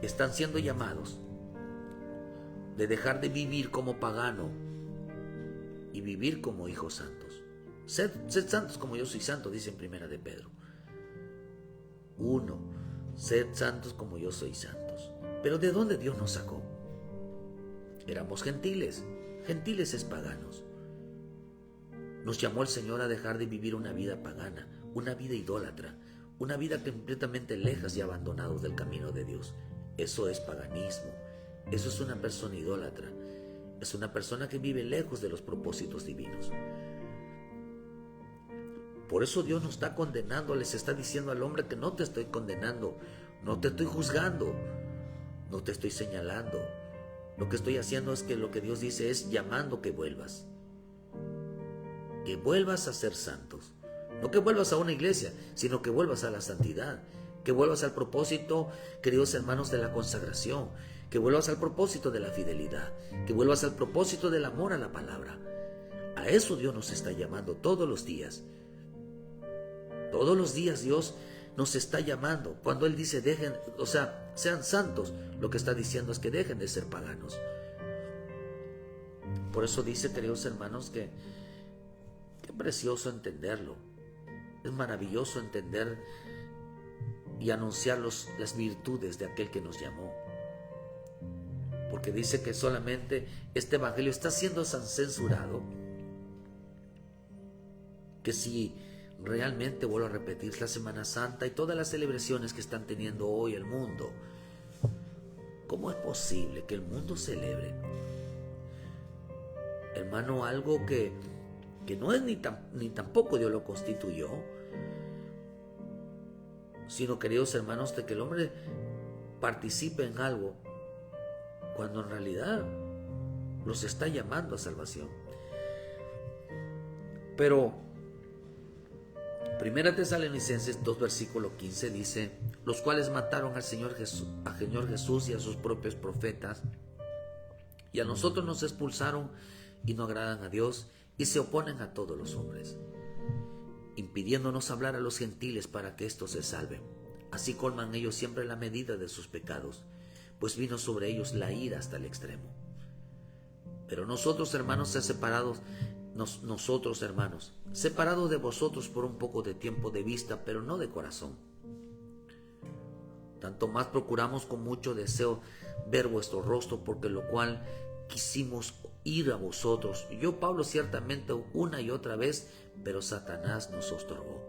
están siendo llamados de dejar de vivir como pagano y vivir como hijos santos. Sed santos como yo soy santo, dice en Primera de Pedro 1. Sed santos como yo soy santos. Pero ¿de dónde Dios nos sacó? Éramos gentiles es paganos. Nos llamó el Señor a dejar de vivir una vida pagana, una vida idólatra, una vida completamente lejas y abandonados del camino de Dios. Eso es paganismo. Eso es una persona idólatra. Es una persona que vive lejos de los propósitos divinos. Por eso Dios nos está condenando, les está diciendo al hombre que no te estoy condenando, no te estoy juzgando, no te estoy señalando. Lo que estoy haciendo es que lo que Dios dice es llamando que vuelvas a ser santos. No que vuelvas a una iglesia, sino que vuelvas a la santidad, que vuelvas al propósito, queridos hermanos, de la consagración, que vuelvas al propósito de la fidelidad, que vuelvas al propósito del amor a la palabra. A eso Dios nos está llamando todos los días. Todos los días Dios nos está llamando. Cuando Él dice sean santos, lo que está diciendo es que dejen de ser paganos. Por eso dice, queridos hermanos, que qué precioso entenderlo. Es maravilloso entender y anunciar las virtudes de aquel que nos llamó. Porque dice que solamente este evangelio está siendo tan censurado que si realmente, vuelvo a repetir, la Semana Santa y todas las celebraciones que están teniendo hoy el mundo, ¿cómo es posible que el mundo celebre, hermano, algo que no es ni tampoco Dios lo constituyó, sino, queridos hermanos, de que el hombre participe en algo cuando en realidad los está llamando a salvación? Pero Primera Tesalonicenses 2 versículo 15 dice: los cuales mataron al Señor Jesús y a sus propios profetas, y a nosotros nos expulsaron y no agradan a Dios, y se oponen a todos los hombres, impidiéndonos hablar a los gentiles para que éstos se salven. Así colman ellos siempre la medida de sus pecados, pues vino sobre ellos la ira hasta el extremo. Pero nosotros, hermanos, separados de vosotros por un poco de tiempo de vista, pero no de corazón. Tanto más procuramos con mucho deseo ver vuestro rostro, porque lo cual quisimos ir a vosotros. Yo, Pablo, ciertamente una y otra vez, pero Satanás nos estorbó.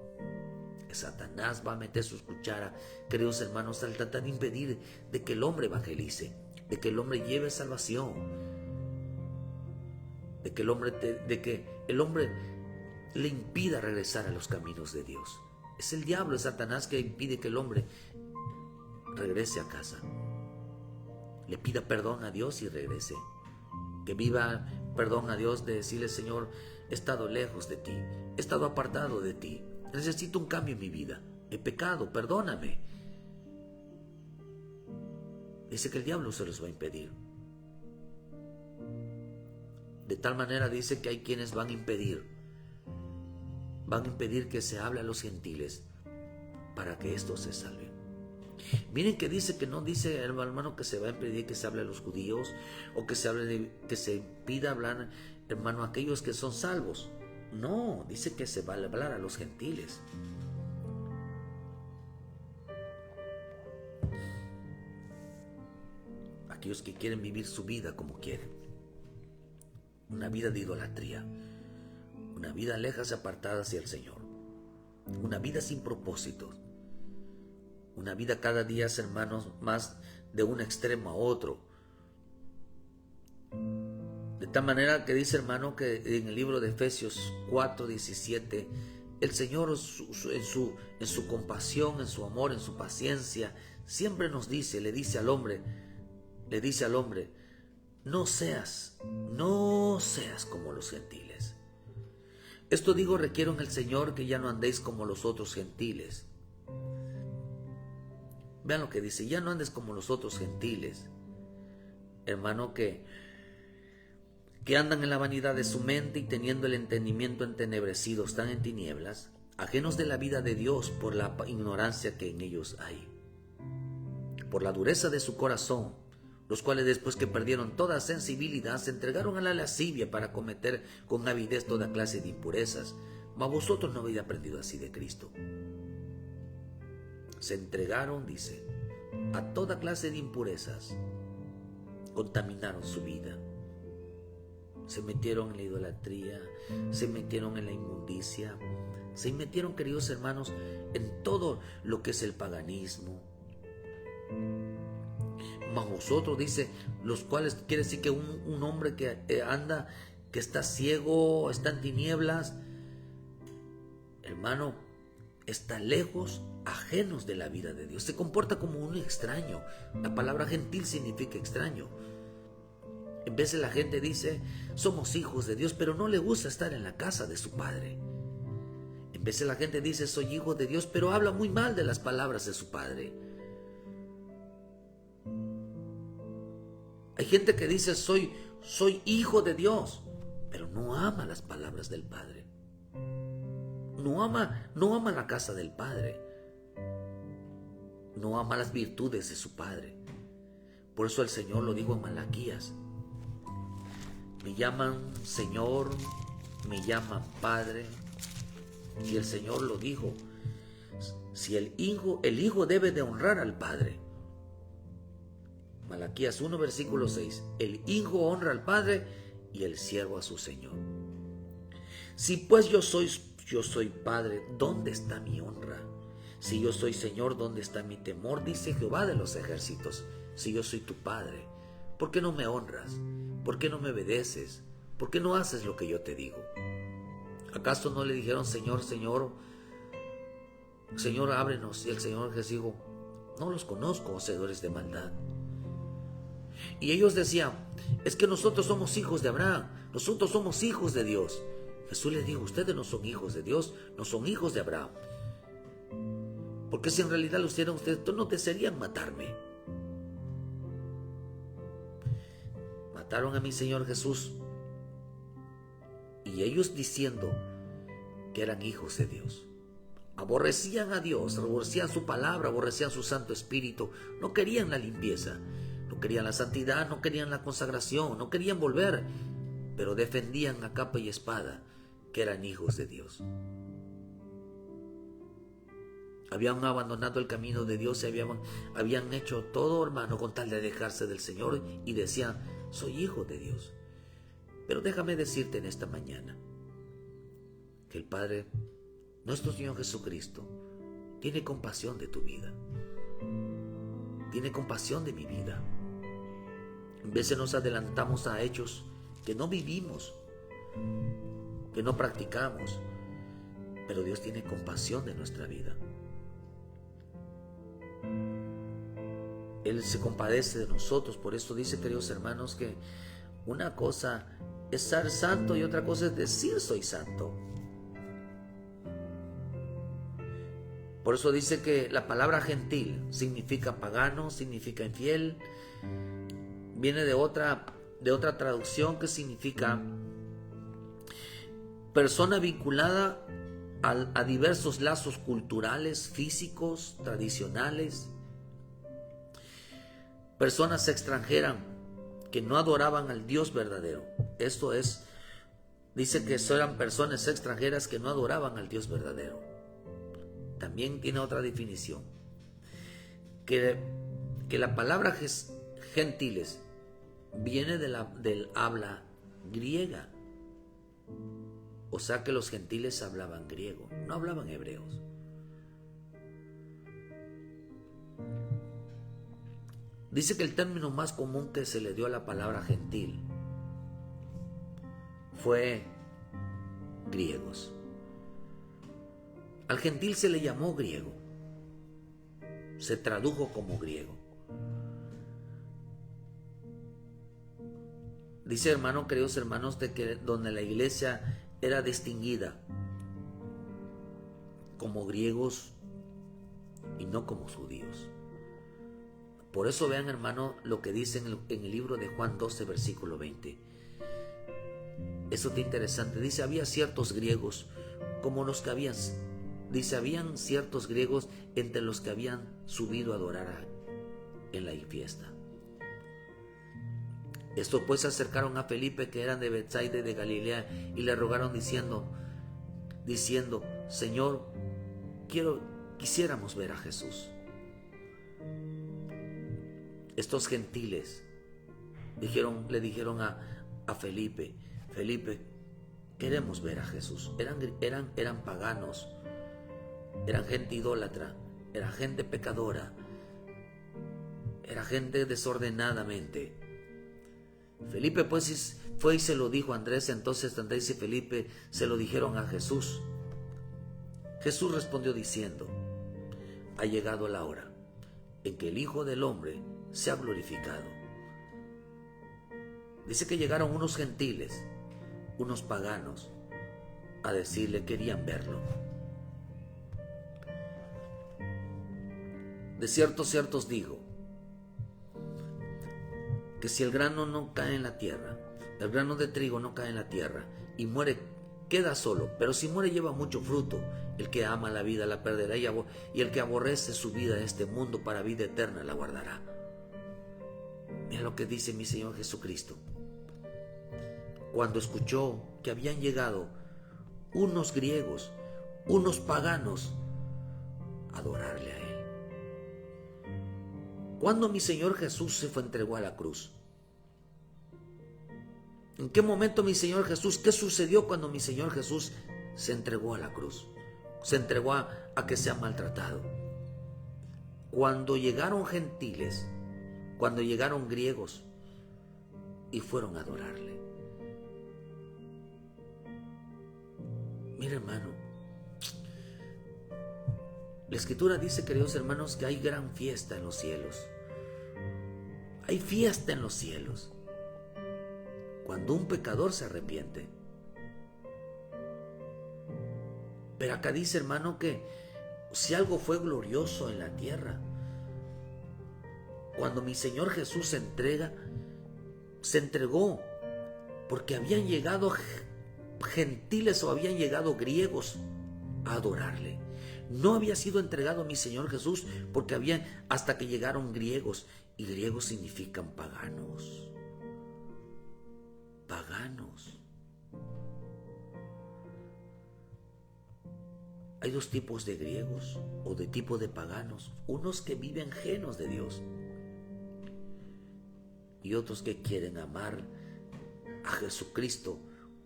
Satanás va a meter su cuchara, queridos hermanos, al tratar de impedir de que el hombre evangelice, de que el hombre lleve salvación, de que el hombre le impida regresar a los caminos de Dios. Es el diablo, es Satanás, que impide que el hombre regrese a casa, le pida perdón a Dios y regrese, que viva perdón a Dios, de decirle: Señor, he estado lejos de ti, he estado apartado de ti, necesito un cambio en mi vida, he pecado, perdóname. Dice que el diablo se los va a impedir. De tal manera dice que hay quienes van a impedir que se hable a los gentiles para que estos se salven. Miren que dice que no dice, hermano, que se va a impedir que se hable a los judíos, o que se pida hablar, hermano, a aquellos que son salvos. No, dice que se va a hablar a los gentiles. Aquellos que quieren vivir su vida como quieren. Una vida de idolatría. Una vida lejas y apartada hacia el Señor. Una vida sin propósitos. Una vida cada día, hermanos, más de un extremo a otro. De tal manera que dice, hermano, que en el libro de Efesios 4:17, el Señor en su compasión, en su amor, en su paciencia, siempre nos dice, le dice al hombre, no seas como los gentiles. Esto digo, requiero en el Señor que ya no andéis como los otros gentiles. Vean lo que dice: ya no andes como los otros gentiles, hermano, que andan en la vanidad de su mente y teniendo el entendimiento entenebrecido, están en tinieblas, ajenos de la vida de Dios por la ignorancia que en ellos hay, por la dureza de su corazón, los cuales, después que perdieron toda sensibilidad, se entregaron a la lascivia para cometer con avidez toda clase de impurezas. Mas vosotros no habéis aprendido así de Cristo. Se entregaron, dice, a toda clase de impurezas, contaminaron su vida, se metieron en la idolatría, se metieron en la inmundicia, se metieron, queridos hermanos, en todo lo que es el paganismo. Mas vosotros, dice, los cuales quiere decir que un hombre que anda, que está ciego, está en tinieblas, hermano, está lejos, ajenos de la vida de Dios, se comporta como un extraño. La palabra gentil significa extraño. En vez de la gente dice, somos hijos de Dios, pero no le gusta estar en la casa de su padre. En vez de la gente dice, soy hijo de Dios, pero habla muy mal de las palabras de su padre. Hay gente que dice, soy hijo de Dios, pero no ama las palabras del Padre. No ama la casa del Padre. No ama las virtudes de su Padre. Por eso el Señor lo dijo en Malaquías: me llaman Señor, me llaman Padre. Y el Señor lo dijo: si el hijo debe de honrar al Padre. Malaquías 1, versículo 6. El hijo honra al Padre y el siervo a su Señor. Si pues yo soy Padre, ¿dónde está mi honra? Si yo soy Señor, ¿dónde está mi temor? Dice Jehová de los ejércitos. Si yo soy tu Padre, ¿por qué no me honras? ¿Por qué no me obedeces? ¿Por qué no haces lo que yo te digo? ¿Acaso no le dijeron, Señor, Señor, Señor, ábrenos? Y el Señor Jesús dijo, no los conozco, hacedores de maldad. Y ellos decían, es que nosotros somos hijos de Abraham, nosotros somos hijos de Dios. Jesús les dijo, ustedes no son hijos de Dios, no son hijos de Abraham. Porque si en realidad lo hicieran ustedes, no desearían matarme. Mataron a mi Señor Jesús. Y ellos diciendo que eran hijos de Dios. Aborrecían a Dios, aborrecían su palabra, aborrecían su Santo Espíritu. No querían la limpieza, no querían la santidad, no querían la consagración, no querían volver, pero defendían a capa y espada que eran hijos de Dios. Habían abandonado el camino de Dios y habían hecho todo, hermano, con tal de alejarse del Señor, y decían: soy hijo de Dios. Pero déjame decirte en esta mañana que el Padre, nuestro Señor Jesucristo, tiene compasión de tu vida. Tiene compasión de mi vida. A veces nos adelantamos a hechos que no vivimos, que no practicamos, pero Dios tiene compasión de nuestra vida. Él se compadece de nosotros. Por eso dice, queridos hermanos, que una cosa es ser santo y otra cosa es decir soy santo. Por eso dice que la palabra gentil significa pagano, significa infiel. Viene de otra traducción que significa persona vinculada a diversos lazos culturales, físicos, tradicionales. Personas extranjeras que no adoraban al Dios verdadero. Esto es, dice que eran personas extranjeras que no adoraban al Dios verdadero. También tiene otra definición, que la palabra gentiles viene del habla griega. O sea que los gentiles hablaban griego, no hablaban hebreos. Dice que el término más común que se le dio a la palabra gentil fue griegos. Al gentil se le llamó griego, se tradujo como griego. Dice, hermano, queridos hermanos, de que donde la iglesia era distinguida como griegos y no como judíos. Por eso vean, hermano, lo que dice en el libro de Juan 12, versículo 20. Eso es interesante. Dice, había ciertos griegos como los que habían... Dice, habían ciertos griegos entre los que habían subido a adorar en la fiesta. Estos pues se acercaron a Felipe, que eran de Betsaida de Galilea, y le rogaron diciendo, Señor, quisiéramos ver a Jesús. Estos gentiles le dijeron a Felipe, queremos ver a Jesús. Eran paganos, eran gente idólatra, era gente pecadora, era gente desordenadamente. Felipe pues fue y se lo dijo a Andrés. Entonces Andrés y Felipe se lo dijeron a Jesús. Jesús respondió diciendo, ha llegado la hora en que el Hijo del Hombre sea glorificado. Dice que llegaron unos gentiles, unos paganos, a decirle, querían verlo. De cierto os digo, que si el grano no cae en la tierra, el grano de trigo no cae en la tierra y muere, queda solo, pero si muere lleva mucho fruto. El que ama la vida la perderá, y el que aborrece su vida en este mundo para vida eterna la guardará. Mira lo que dice mi Señor Jesucristo. Cuando escuchó que habían llegado unos griegos, unos paganos, a adorarle a Él. ¿Cuándo mi Señor Jesús se entregó a la cruz? ¿En qué momento mi Señor Jesús? ¿Qué sucedió cuando mi Señor Jesús se entregó a la cruz? Se entregó a que sea maltratado. Cuando llegaron gentiles, cuando llegaron griegos y fueron a adorarle. Mira, hermano, la Escritura dice, queridos hermanos, que hay gran fiesta en los cielos. Hay fiesta en los cielos cuando un pecador se arrepiente. Pero acá dice, hermano, que si algo fue glorioso en la tierra, cuando mi Señor Jesús se entregó porque habían llegado gentiles o habían llegado griegos a adorarle. No había sido entregado a mi Señor Jesús porque habían, hasta que llegaron griegos, y griegos significan paganos. Paganos. Hay dos tipos de griegos o de tipo de paganos. Unos que viven ajenos de Dios y otros que quieren amar a Jesucristo.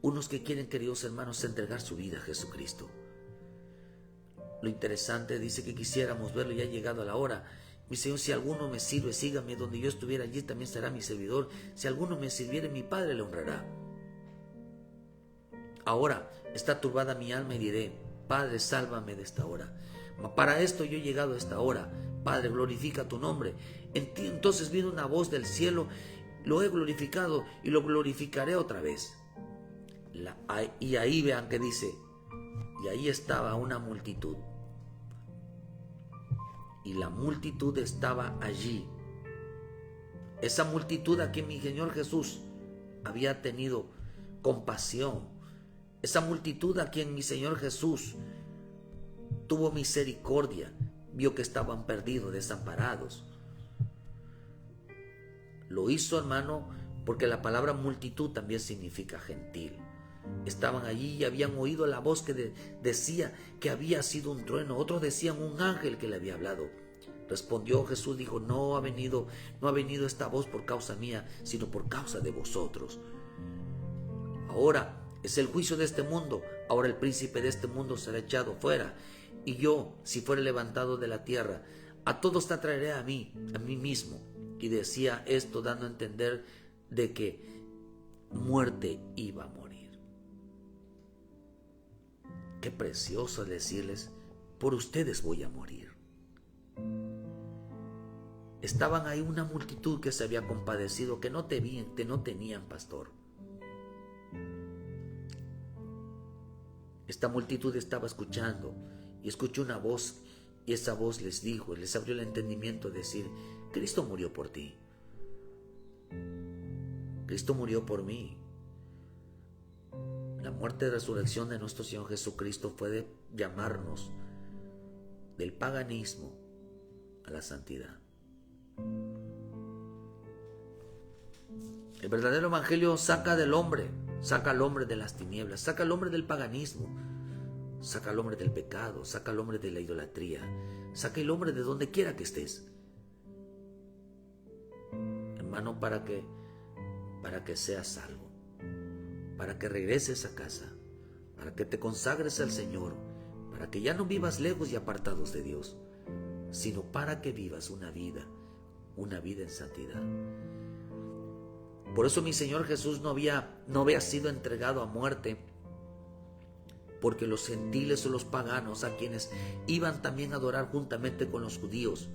Unos que quieren, queridos hermanos, entregar su vida a Jesucristo. Lo interesante, dice que quisiéramos verlo, ya ha llegado a la hora. Mi Señor, si alguno me sirve, sígame, donde yo estuviera allí también será mi servidor. Si alguno me sirviere, mi Padre le honrará. Ahora está turbada mi alma y diré: Padre, sálvame de esta hora. Para esto yo he llegado a esta hora. Padre, glorifica tu nombre. En ti entonces vino una voz del cielo: lo he glorificado y lo glorificaré otra vez. Y ahí vean que dice: y ahí estaba una multitud. Y la multitud estaba allí. Esa multitud a quien mi Señor Jesús había tenido compasión. Esa multitud a quien mi Señor Jesús tuvo misericordia. Vio que estaban perdidos, desamparados. Lo hizo, hermano, porque la palabra multitud también significa gentil. Estaban allí y habían oído la voz que decía que había sido un trueno. Otros decían un ángel que le había hablado. Respondió Jesús, dijo: no ha venido esta voz por causa mía, sino por causa de vosotros. Ahora es el juicio de este mundo. Ahora el príncipe de este mundo será echado fuera. Y yo, si fuere levantado de la tierra, a todos te atraeré a mí mismo. Y decía esto dando a entender de que muerte iba a morir. Qué precioso decirles: por ustedes voy a morir. Estaban ahí una multitud que se había compadecido, que no tenían pastor. Esta multitud estaba escuchando y escuchó una voz, y esa voz les dijo, les abrió el entendimiento de decir: Cristo murió por ti. Cristo murió por mí. La muerte y resurrección de nuestro Señor Jesucristo fue de llamarnos del paganismo a la santidad. El verdadero evangelio saca al hombre de las tinieblas, saca al hombre del paganismo, saca al hombre del pecado, saca al hombre de la idolatría, saca el hombre de donde quiera que estés. Hermano, para que seas salvo, para que regreses a casa, para que te consagres al Señor, para que ya no vivas lejos y apartados de Dios, sino para que vivas una vida en santidad. Por eso mi Señor Jesús no había sido entregado a muerte, porque los gentiles o los paganos, a quienes iban también a adorar juntamente con los judíos,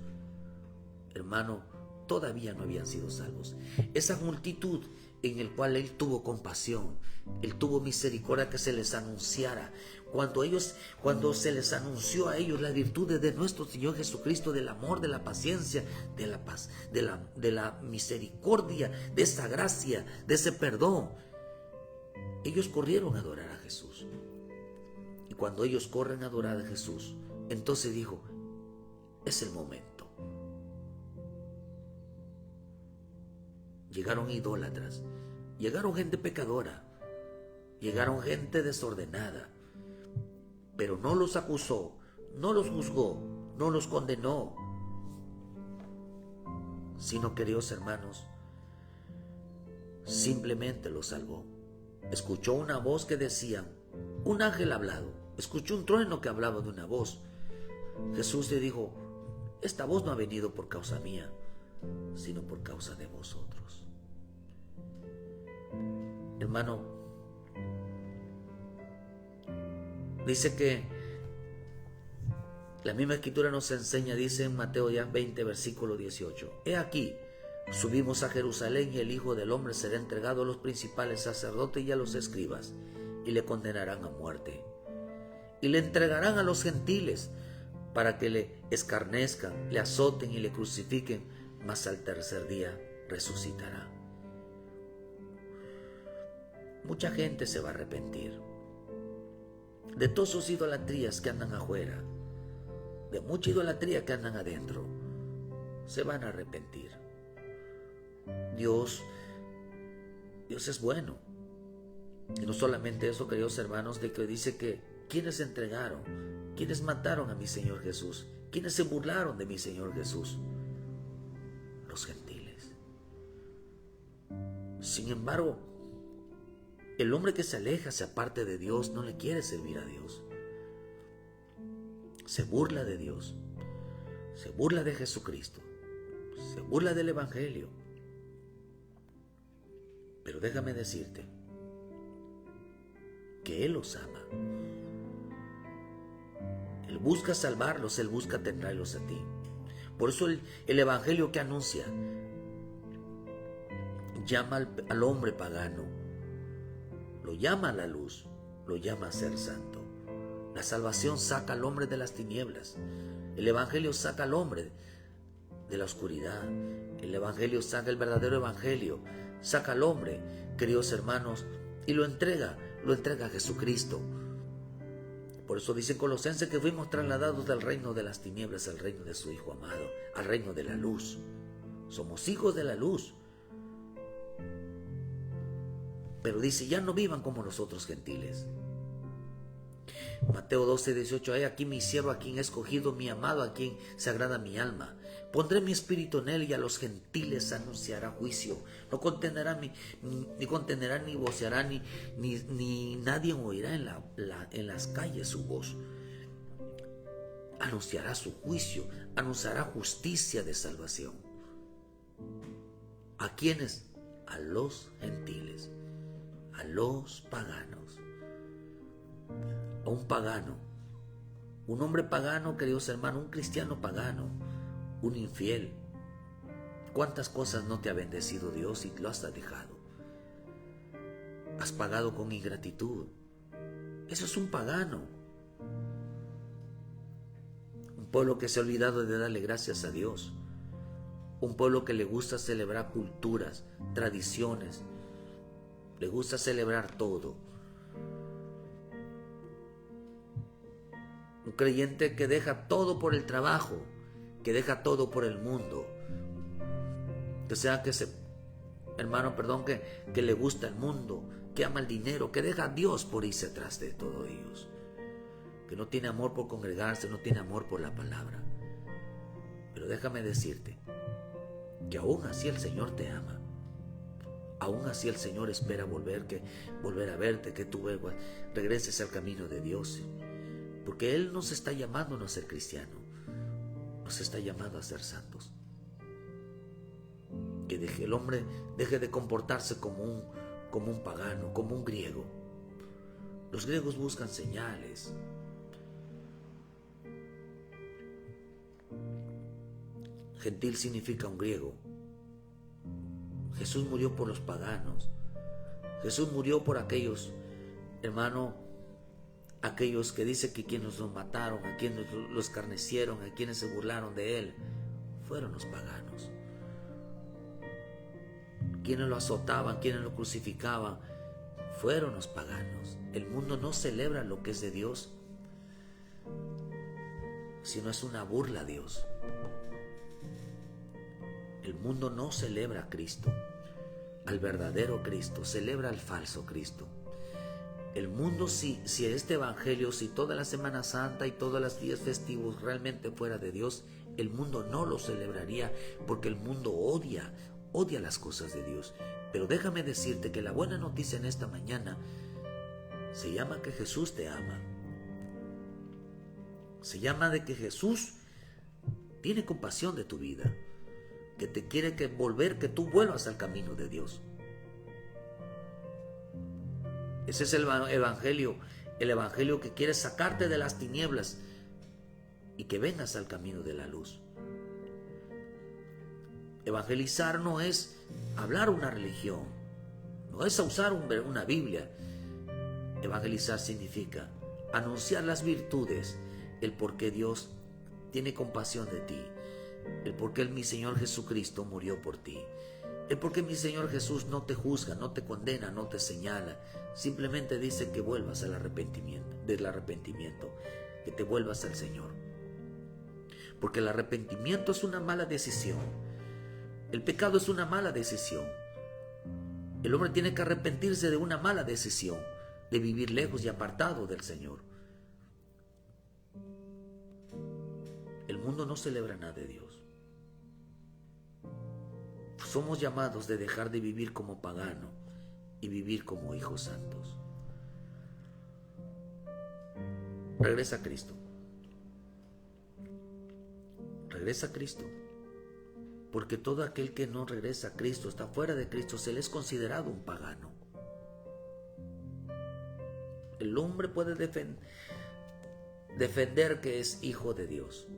hermano, todavía no habían sido salvos. Esa multitud en el cual Él tuvo compasión, Él tuvo misericordia, que se les anunciara. Cuando se les anunció a ellos las virtudes de nuestro Señor Jesucristo, del amor, de la paciencia, de la paz, de la misericordia, de esa gracia, de ese perdón, ellos corrieron a adorar a Jesús. Y cuando ellos corren a adorar a Jesús, entonces dijo: es el momento. Llegaron idólatras, llegaron gente pecadora, llegaron gente desordenada, pero no los acusó, no los juzgó, no los condenó, sino, queridos hermanos, simplemente los salvó. Escuchó una voz que decía: un ángel hablado. Escuchó un trueno que hablaba de una voz. Jesús le dijo: esta voz no ha venido por causa mía, sino por causa de vosotros. Hermano, dice que la misma escritura nos enseña, dice en Mateo ya 20, versículo 18: he aquí, subimos a Jerusalén, y el Hijo del Hombre será entregado a los principales sacerdotes y a los escribas, y le condenarán a muerte, y le entregarán a los gentiles para que le escarnezcan, le azoten y le crucifiquen, mas al tercer día resucitará. Mucha gente se va a arrepentir. de todas sus idolatrías que andan afuera, de mucha idolatría que andan adentro, se van a arrepentir. Dios es bueno. Y no solamente eso, queridos hermanos, de que dice que quienes entregaron, quienes mataron a mi Señor Jesús, quienes se burlaron de mi Señor Jesús, los gentiles. Sin embargo, el hombre que se aleja, se aparte de Dios, no le quiere servir a Dios. Se burla de Dios, se burla de Jesucristo, se burla del Evangelio. Pero déjame decirte que Él los ama. Él busca salvarlos, Él busca traerlos a ti. Por eso el Evangelio que anuncia llama al hombre pagano, lo llama a la luz, lo llama a ser santo. La salvación saca al hombre de las tinieblas. El Evangelio saca al hombre de la oscuridad. El Evangelio saca el verdadero Evangelio, saca al hombre, queridos hermanos, y lo entrega a Jesucristo. Por eso dice Colosenses que fuimos trasladados del reino de las tinieblas al reino de su Hijo amado, al reino de la luz. Somos hijos de la luz. Pero dice, ya no vivan como los otros gentiles. Mateo 12:18, hay aquí mi siervo, a quien he escogido, mi amado, a quien se agrada mi alma. Pondré mi espíritu en él, y a los gentiles anunciará juicio. No contenderá ni voceará, ni nadie oirá en las calles su voz. Anunciará su juicio, anunciará justicia de salvación. ¿A quiénes? A los gentiles, a los paganos. A un pagano, un hombre pagano, queridos hermanos, un cristiano pagano, un infiel. ¿Cuántas cosas no te ha bendecido Dios y lo has dejado? Has pagado con ingratitud. Eso es un pagano. Un pueblo que se ha olvidado de darle gracias a Dios. Un pueblo que le gusta celebrar culturas, tradiciones. Le gusta celebrar todo. Un creyente que deja todo por el trabajo, que deja todo por el mundo. Que le gusta el mundo, que ama el dinero, que deja a Dios por irse atrás de todos ellos. Que no tiene amor por congregarse, no tiene amor por la palabra. Pero déjame decirte que aún así el Señor te ama. Aún así el Señor espera volver a verte, que tú regreses al camino de Dios. Porque Él nos está llamando a no ser cristiano, nos está llamando a ser santos. Que el hombre deje de comportarse como un pagano, como un griego. Los griegos buscan señales. Gentil significa un griego. Jesús murió por los paganos. Jesús murió por aquellos, hermano, aquellos que dice que quienes los mataron, a quienes los escarnecieron, a quienes se burlaron de Él, fueron los paganos. Quienes lo azotaban, quienes lo crucificaban, fueron los paganos. El mundo no celebra lo que es de Dios, sino es una burla a Dios. El mundo no celebra a Cristo, al verdadero Cristo, celebra al falso Cristo. El mundo, si este evangelio, si toda la Semana Santa y todos los días festivos realmente fuera de Dios, el mundo no lo celebraría, porque el mundo odia las cosas de Dios. Pero déjame decirte que la buena noticia en esta mañana se llama que Jesús te ama. Se llama de que Jesús tiene compasión de tu vida, que te quiere que tú vuelvas al camino de Dios. Ese es el evangelio que quiere sacarte de las tinieblas y que vengas al camino de la luz. Evangelizar no es hablar una religión, no es usar una Biblia. Evangelizar significa anunciar las virtudes, el por qué Dios tiene compasión de ti, el por qué mi Señor Jesucristo murió por ti, Es porque mi Señor Jesús no te juzga, no te condena, no te señala. Simplemente dice que vuelvas al arrepentimiento, que te vuelvas al Señor. Porque el arrepentimiento es una mala decisión. El pecado es una mala decisión. El hombre tiene que arrepentirse de una mala decisión, de vivir lejos y apartado del Señor. El mundo no celebra nada de Dios. Somos llamados de dejar de vivir como pagano y vivir como hijos santos. Regresa a Cristo. Regresa a Cristo. Porque todo aquel que no regresa a Cristo, está fuera de Cristo, se le es considerado un pagano. El hombre puede defender que es hijo de Dios.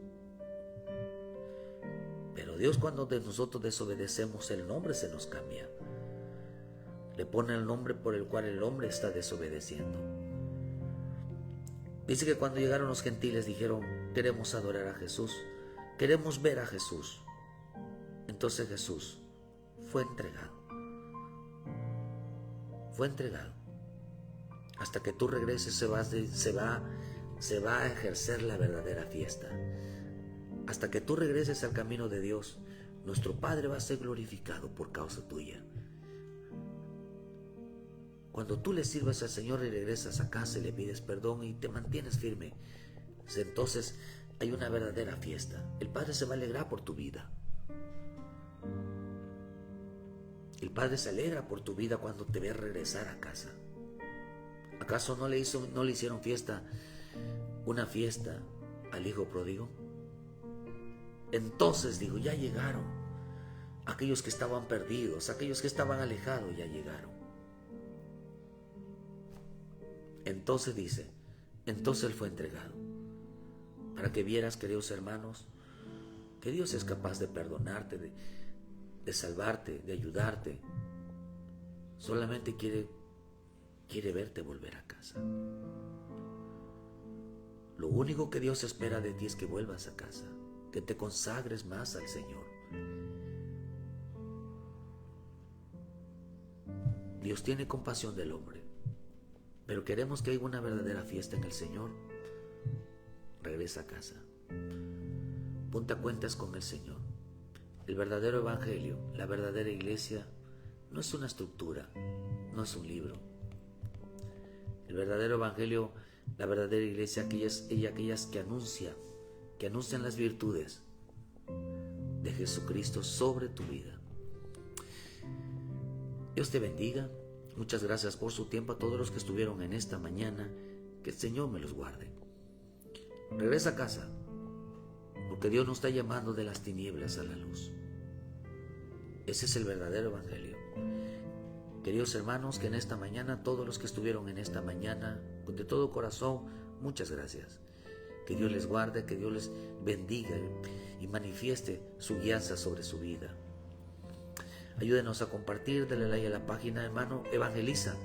Pero Dios, cuando nosotros desobedecemos, el nombre se nos cambia. Le pone el nombre por el cual el hombre está desobedeciendo. Dice que cuando llegaron los gentiles dijeron: queremos adorar a Jesús, queremos ver a Jesús. Entonces Jesús fue entregado. Fue entregado. Hasta que tú regreses se va a ejercer la verdadera fiesta. Hasta que tú regreses al camino de Dios, nuestro Padre va a ser glorificado por causa tuya. Cuando tú le sirves al Señor y regresas a casa y le pides perdón y te mantienes firme, entonces hay una verdadera fiesta. El Padre se va a alegrar por tu vida. El Padre se alegra por tu vida cuando te ve regresar a casa. ¿Acaso no le hicieron una fiesta al hijo pródigo? Entonces digo, ya llegaron. Aquellos que estaban perdidos, aquellos que estaban alejados, ya llegaron. Entonces dice, entonces Él fue entregado. Para que vieras, queridos hermanos, que Dios es capaz de perdonarte, de salvarte, de ayudarte. Solamente quiere verte volver a casa. Lo único que Dios espera de ti es que vuelvas a casa, que te consagres más al Señor. Dios tiene compasión del hombre, pero queremos que haya una verdadera fiesta en el Señor. Regresa a casa. Ponte a cuentas con el Señor. El verdadero evangelio, la verdadera iglesia, no es una estructura, no es un libro. El verdadero evangelio, la verdadera iglesia, aquellas que anuncian las virtudes de Jesucristo sobre tu vida. Dios te bendiga. Muchas gracias por su tiempo a todos los que estuvieron en esta mañana. Que el Señor me los guarde. Regresa a casa, porque Dios nos está llamando de las tinieblas a la luz. Ese es el verdadero evangelio. Queridos hermanos, que en esta mañana, todos los que estuvieron en esta mañana, de todo corazón, muchas gracias. Que Dios les guarde, que Dios les bendiga y manifieste su guianza sobre su vida. Ayúdenos a compartir, dale like a la página, hermano, evangeliza.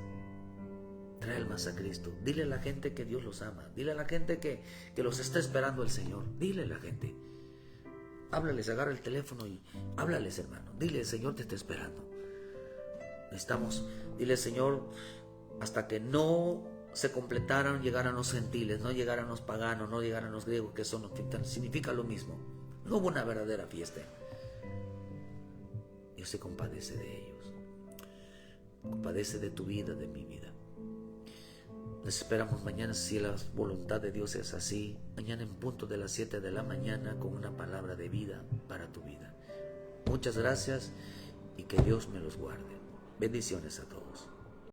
Trae almas a Cristo. Dile a la gente que Dios los ama. Dile a la gente que los está esperando el Señor. Dile a la gente. Háblales, agarra el teléfono y háblales, hermano. Dile, el Señor te está esperando. Dile, Señor, hasta que no se completaran, llegaran los gentiles, no llegaran los paganos, no llegaran los griegos, que significa lo mismo. No hubo una verdadera fiesta. Dios se compadece de ellos. Compadece de tu vida, de mi vida. Les esperamos mañana, si la voluntad de Dios es así. Mañana en punto de las 7 de la mañana con una palabra de vida para tu vida. Muchas gracias y que Dios me los guarde. Bendiciones a todos.